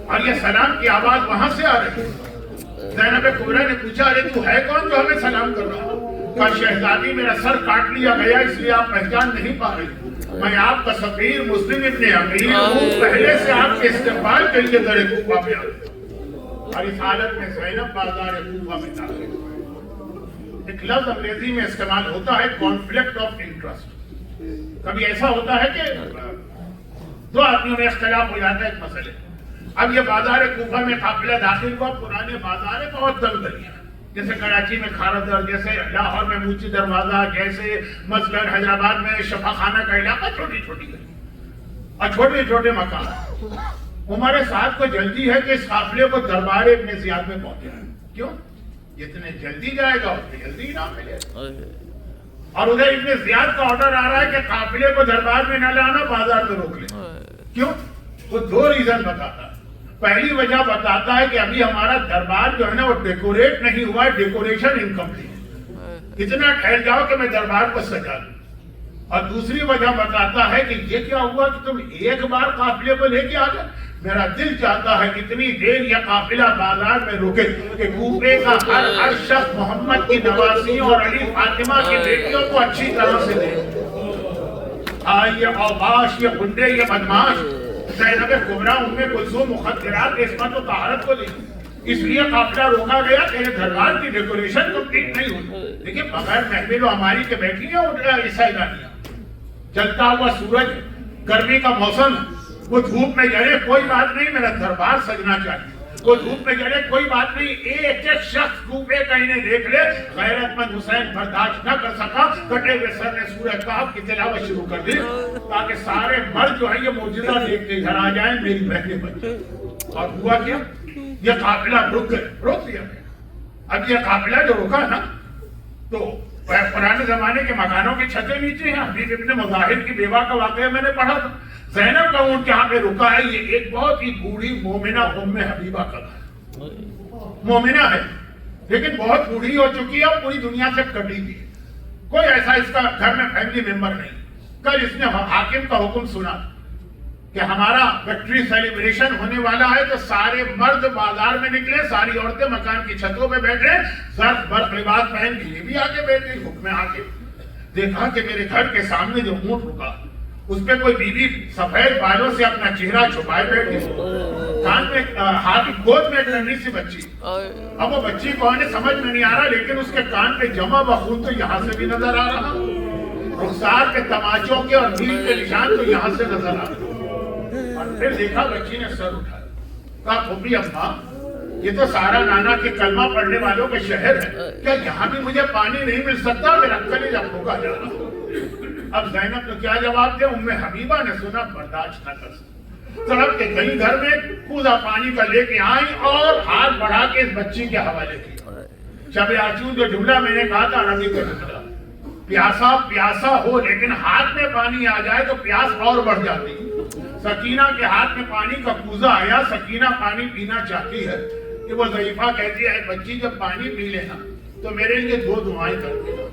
اور یہ سلام کی آواز وہاں سے آ رہی ہے. زینب کبریٰ نے پوچھا ارے تو ہے کون جو ہمیں سلام کر رہا؟ کہا شہزادی میرا سر کاٹ لیا گیا اس لیے آپ پہچان نہیں پا رہے, میں آپ کا سفیر مسلم ابن امیر ہوں, پہلے سے آپ کے استقبال کے لیے در کوفہ پہ آ گیا. اور اس حالت میں زینب بازار کوفہ میں داخل. ایک لفظ انگریزی میں استعمال ہوتا ہے کانفلکٹ آف انٹرسٹ. کبھی ایسا ہوتا ہے کہ دو آدمیوں میں اختلاف ہو جاتا ہے ایک مسئلے. اب یہ بازار کوفہ میں قافلہ داخل ہوا, پرانے بازار ہے, بہت تنگ گلیاں, جیسے کراچی میں کھارا, جیسے لاہور میں موچی دروازہ, جیسے مثلاً حیدرآباد میں شفا خانہ کا علاقہ, چھوٹی چھوٹی گلی اور چھوٹے چھوٹے مکان. عمر سعد کو جلدی ہے کہ اس قافلے کو دربار ابن زیاد میں پہنچے. کیوں؟ جتنے جلدی جائے گا اتنے جلدی انعام ملے گا. اور ادھر ابن زیاد کا آرڈر آ رہا ہے کہ قافلے کو دربار میں نہ لانا, بازار میں روک لیں. کیوں؟ وہ 2 ریزن بتاتا ہے. پہلی وجہ بتاتا ہے کہ ابھی ہمارا دربار جو ہے نا وہ ڈیکوریٹ نہیں ہوا ہے, ڈیکوریشن انکمپلیٹ, اتنا ٹھہر جاؤ کہ میں دربار کو سجا دوں. اور دوسری وجہ بتاتا ہے کہ یہ کیا ہوا کہ تم ایک بار قافلے کو لے کے آ گئے, میرا دل چاہتا ہے کتنی دیر یہ قافلہ بازار میں رکے کہ کوفے کا ہر شخص محمد کی نواسیوں اور علی فاطمہ کی بیٹیوں کو اچھی طرح سے دے. یہ اوباش, یہ گنڈے, یہ بدماش زینب کبریٰ ام کلثوم مخدرات عصمت و طہارت کو دی, اس لیے قافلہ روکا گیا. تیرے دربار کی ڈیکوریشن کمپلیٹ نہیں ہوئی. دیکھیں بغیر محفل و ہماری کے بیٹھی ہیں عیسائیانیاں, چلتا ہوا سورج, گرمی کا موسم, وہ دھوپ میں جڑے کوئی بات نہیں, میرا دربار سجنا چاہیے. وہ دھوپ میں جڑے کوئی بات نہیں, ایک ایک شخص کوفے کا انہیں دیکھ لے. غیرت مند حسین برداشت نہ کر سکا, کٹے ہوئے سر نے سورہ کہف کی تلاوت شروع کر دی تاکہ سارے مرد جو ہیں یہ معجزہ دیکھ کے گھر آ جائیں, میری بہنیں بچیں. اور ہوا کیا, یہ قافلہ روک دیا گیا. اب یہ قافلہ جو رکا نا, تو پرانے زمانے کے مکانوں کی چھتیں نیچے ہیں. حبیب ابن مظاہر کی بیوہ کا واقعہ میں نے پڑھا تھا. زینب کا اونٹ یہاں پہ رکا ہے. یہ ایک بہت ہی بوڑھی مومنہ ام حبیبہ کا گھر, مومنہ ہے لیکن بہت بوڑھی ہو چکی ہے اور پوری دنیا سے کٹی ہوئی ہے. کوئی ایسا اس کا گھر میں فیملی ممبر نہیں. کل اس نے حاکم کا حکم سنا کہ ہمارا وکٹری سیلیبریشن ہونے والا ہے, تو سارے مرد بازار میں نکلے, ساری عورتیں مکان کی چھتوں پہ بیٹھ رہے, زرد برق لباس پہن کے یہ بھی آگے بیٹھ گئی. حکم آ کے دیکھا کہ میرے گھر کے سامنے جو اونٹ رکا اس پہ کوئی بیوی سفید بالوں سے اپنا چہرہ چھپائے بیٹھی. کان میں ہاتھ گود میں ایک ننھی سی بچی. اب وہ بچی کون ہے سمجھ میں نہیں آ رہا, لیکن اس کے کان پہ جمع ہوا خون تو یہاں سے بھی نظر آ رہا, رخسار کے تماچوں کے اور نیل کے نشان تو یہاں سے نظر آ رہا. اور پھر دیکھا بچی نے سر اٹھایا, کہا پھوپھی اماں یہ تو سارا نانا کے کلمہ پڑھنے والوں کا شہر ہے, کیا یہاں بھی مجھے پانی نہیں مل سکتا؟ میرا کلیجہ پھونکا جا رہا. اب زینب نے کیا جواب دیا؟ ام حبیبہ نے سنا برداشت نہ کر سکتی, تڑپ کے گئی گھر میں, کوزہ پانی کا لے کے آئی اور ہاتھ بڑھا کے اس بچی کے حوالے کی. شب آچور جو جملہ میں نے کہا تھا نبی کا جملہ, پیاسا پیاسا ہو لیکن ہاتھ میں پانی آ جائے تو پیاس اور بڑھ جاتی. سکینہ کے ہاتھ میں پانی کا کوزہ آیا, سکینہ پانی پینا چاہتی ہے کہ وہ ضعیفہ کہتی ہے بچی جب پانی پی لینا تو میرے لیے 2 دعائیں کر دینا,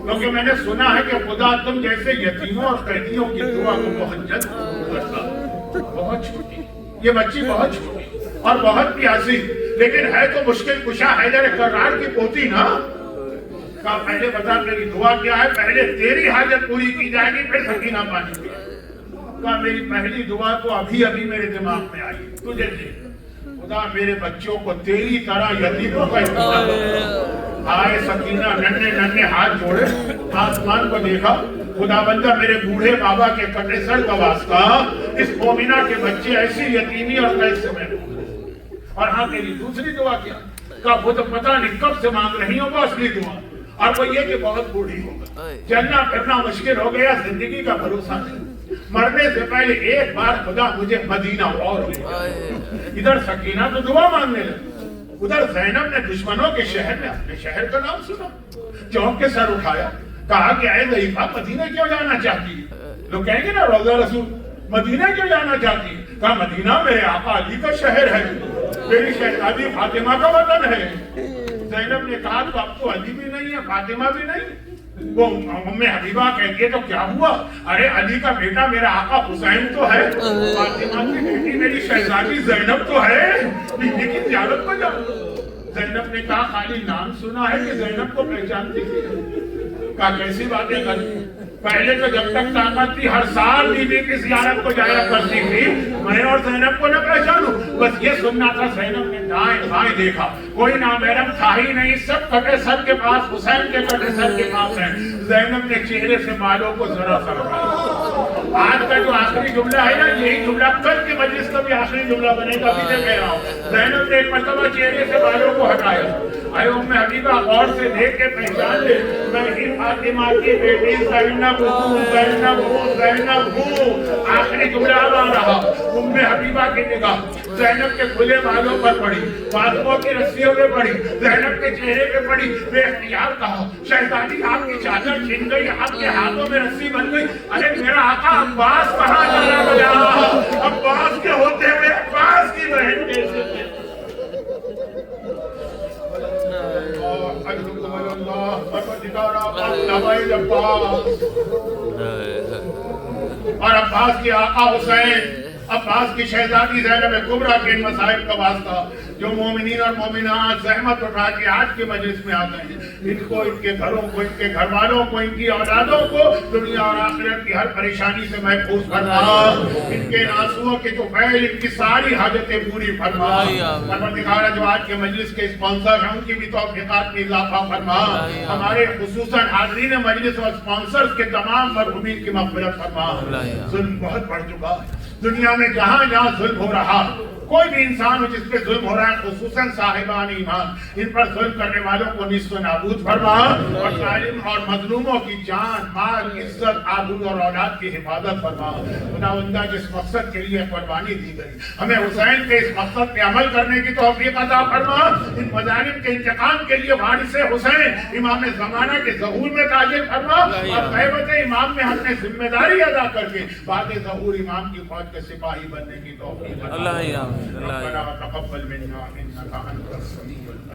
کیونکہ میں نے سنا ہے کہ خدا تم جیسے یتیموں اور قیدیوں کی دعا کو بہت جلد کرتا. بہت چھوٹی یہ بچی, بہت چھوٹی اور بہت پیاسی, لیکن ہے تو مشکل کشا حیدر کرار کی پوتی نا. کہا پہلے بتا میری دعا کیا ہے؟ پہلے تیری حاجت پوری کی جائے گی پھر سکینہ پانی پی. کہا میری پہلی دعا تو ابھی ابھی میرے دماغ میں آئی, تجھے دے خدا میرے بچوں کو تیری طرح یتیموں کا انتظام. آئے سکینہ ننھے ننھے ہاتھ جوڑے, آسمان کو دیکھا, خدا بندہ میرے بوڑھے بابا کے کٹے سر کا واسطہ اس مومنہ کے بچے ایسی یتیمی اور قید سے محفوظ ہیں. اور ہاں میری دوسری دعا کیا؟ کہا وہ تو پتہ نہیں کب سے مانگ رہی ہوں, وہ اصلی دعا, اور وہ یہ کہ بہت بوڑھی ہو گئی, چلنا پھرنا مشکل ہو گیا, زندگی کا بھروسہ نہیں, مرنے سے پہلے ایک بار خدا مجھے مدینہ اور لے جائے. ادھر سکینہ تو دعا مانگنے لگی, ادھر زینب نے دشمنوں کے شہر میں اپنے شہر کا نام سنا, چونک کے سر اٹھایا, کہا کہ اے ضعیفہ مدینہ کیوں جانا چاہتی ہے؟ لوگ کہیں گے نا روضہ رسول, مدینہ کیوں جانا چاہتی ہے؟ کہا مدینہ میرے آقا علی کا شہر ہے, میری شہزادی فاطمہ کا وطن ہے. زینب نے کہا تو اب تو علی بھی نہیں ہے, فاطمہ بھی نہیں. وہ ام حبیبہ کہتی ہے تو کیا ہوا؟ ارے علی کا بیٹا میرا آقا حسین تو ہے, فاطمہ کی بیٹی میری شہزادی زینب تو ہے, بیوی کی زیارت کو جاؤ. زینب نے کہا خالی نام سنا ہے کہ زینب کو پہچانتی تھی. کہا کیسی باتیں کرتی, پہلے تو جب تک طاقت تھی ہر سال بیوی کی زیارت کو جایا کرتی تھی, میں اور زینب کو نہ پہچانوں. بس یہ سننا تھا. زینب نے دائیں بائیں دیکھا, کوئی نامحرم تھا ہی نہیں, سب کٹے سر کے پاس, حسین کے کٹے سر کے پاس ہیں. زینب نے چہرے سے بالوں کو ذرا سا اٹھایا. آج کا جو آخری جملہ ہے نا, یہی جملہ کل کی مجلس کا بھی آخری جملہ بنے گا, بھی میں کہہ رہا ہوں. زینب نے ایک مرتبہ چہرے سے بالوں کو ہٹایا. اے ام حبیبہ غور سے دیکھ کے پہچان لے, میں ہی فاطمہ کی بیٹی زینب ہوں, زینب ہوں, زینب ہوں. آخری جملہ اب آ رہا. ام حبیبہ کی نگاہ زینب کے کھلے بالوں پر پڑی, فاطمہ کی رسیوں پہ پڑی, زینب کے چہرے پہ پڑی. بے اختیار کہا شہزادی آپ کی چادر چھن گئی, آپ کے ہاتھوں میں رسی بن گئی. ارے میرا آقا عباس کہاں چلا گیا؟ عباس کے ہوتے ہوئے عباس کی بہن کیسے تھے؟ اور عباس کی آقا حسین, عباس کی شہزادی زینب کبریٰ کے ان مصائب کا واسطہ جو مومنین اور مومنات زحمت اٹھا کے آج کے مجلس میں آتے ہیں, ان کو, ان کے گھروں کو, ان کے گھر والوں کو, ان کی اولادوں کو دنیا اور آخرت کی ہر پریشانی سے محفوظ فرما. ان کے آنسوؤں کے طفیل, ان کی ساری حاجتیں پوری فرما. پروردگار جو آج کے مجلس کے اسپانسر ہیں ان کی بھی توفیقات میں اضافہ فرما. ہمارے خصوصاً حاضرین مجلس اور اسپانسرز کے تمام مرحومین کی مغفرت فرما. ظلم بہت بڑھ چکا ہے دنیا میں, جہاں جہاں ظلم ہو رہا, کوئی بھی انسان ہو جس پہ ظلم ہو رہا ہے, خصوصاً صاحبان ایمان, ان پر ظلم کرنے والوں کو نیست و نابود فرما. اور ظالم اور مظلوموں کی جان, مال, عزت, آبرو اور اولاد کی حفاظت فرما. خداوندہ جس مقصد کے لیے قربانی دی گئی, ہمیں حسین کے اس مقصد پہ عمل کرنے کی توفیق عطا فرما. ان مظالم کے انتقام کے لیے وارث حسین امام زمانہ کے ظہور میں تاجر فرما. اور غیبت امام میں ہم نے ذمہ داری ادا کر کے بعد ظہور امام کی فوج کے سپاہی بننے کی توفیق عطا فرما. ربنا تقبل منا انك انت السميع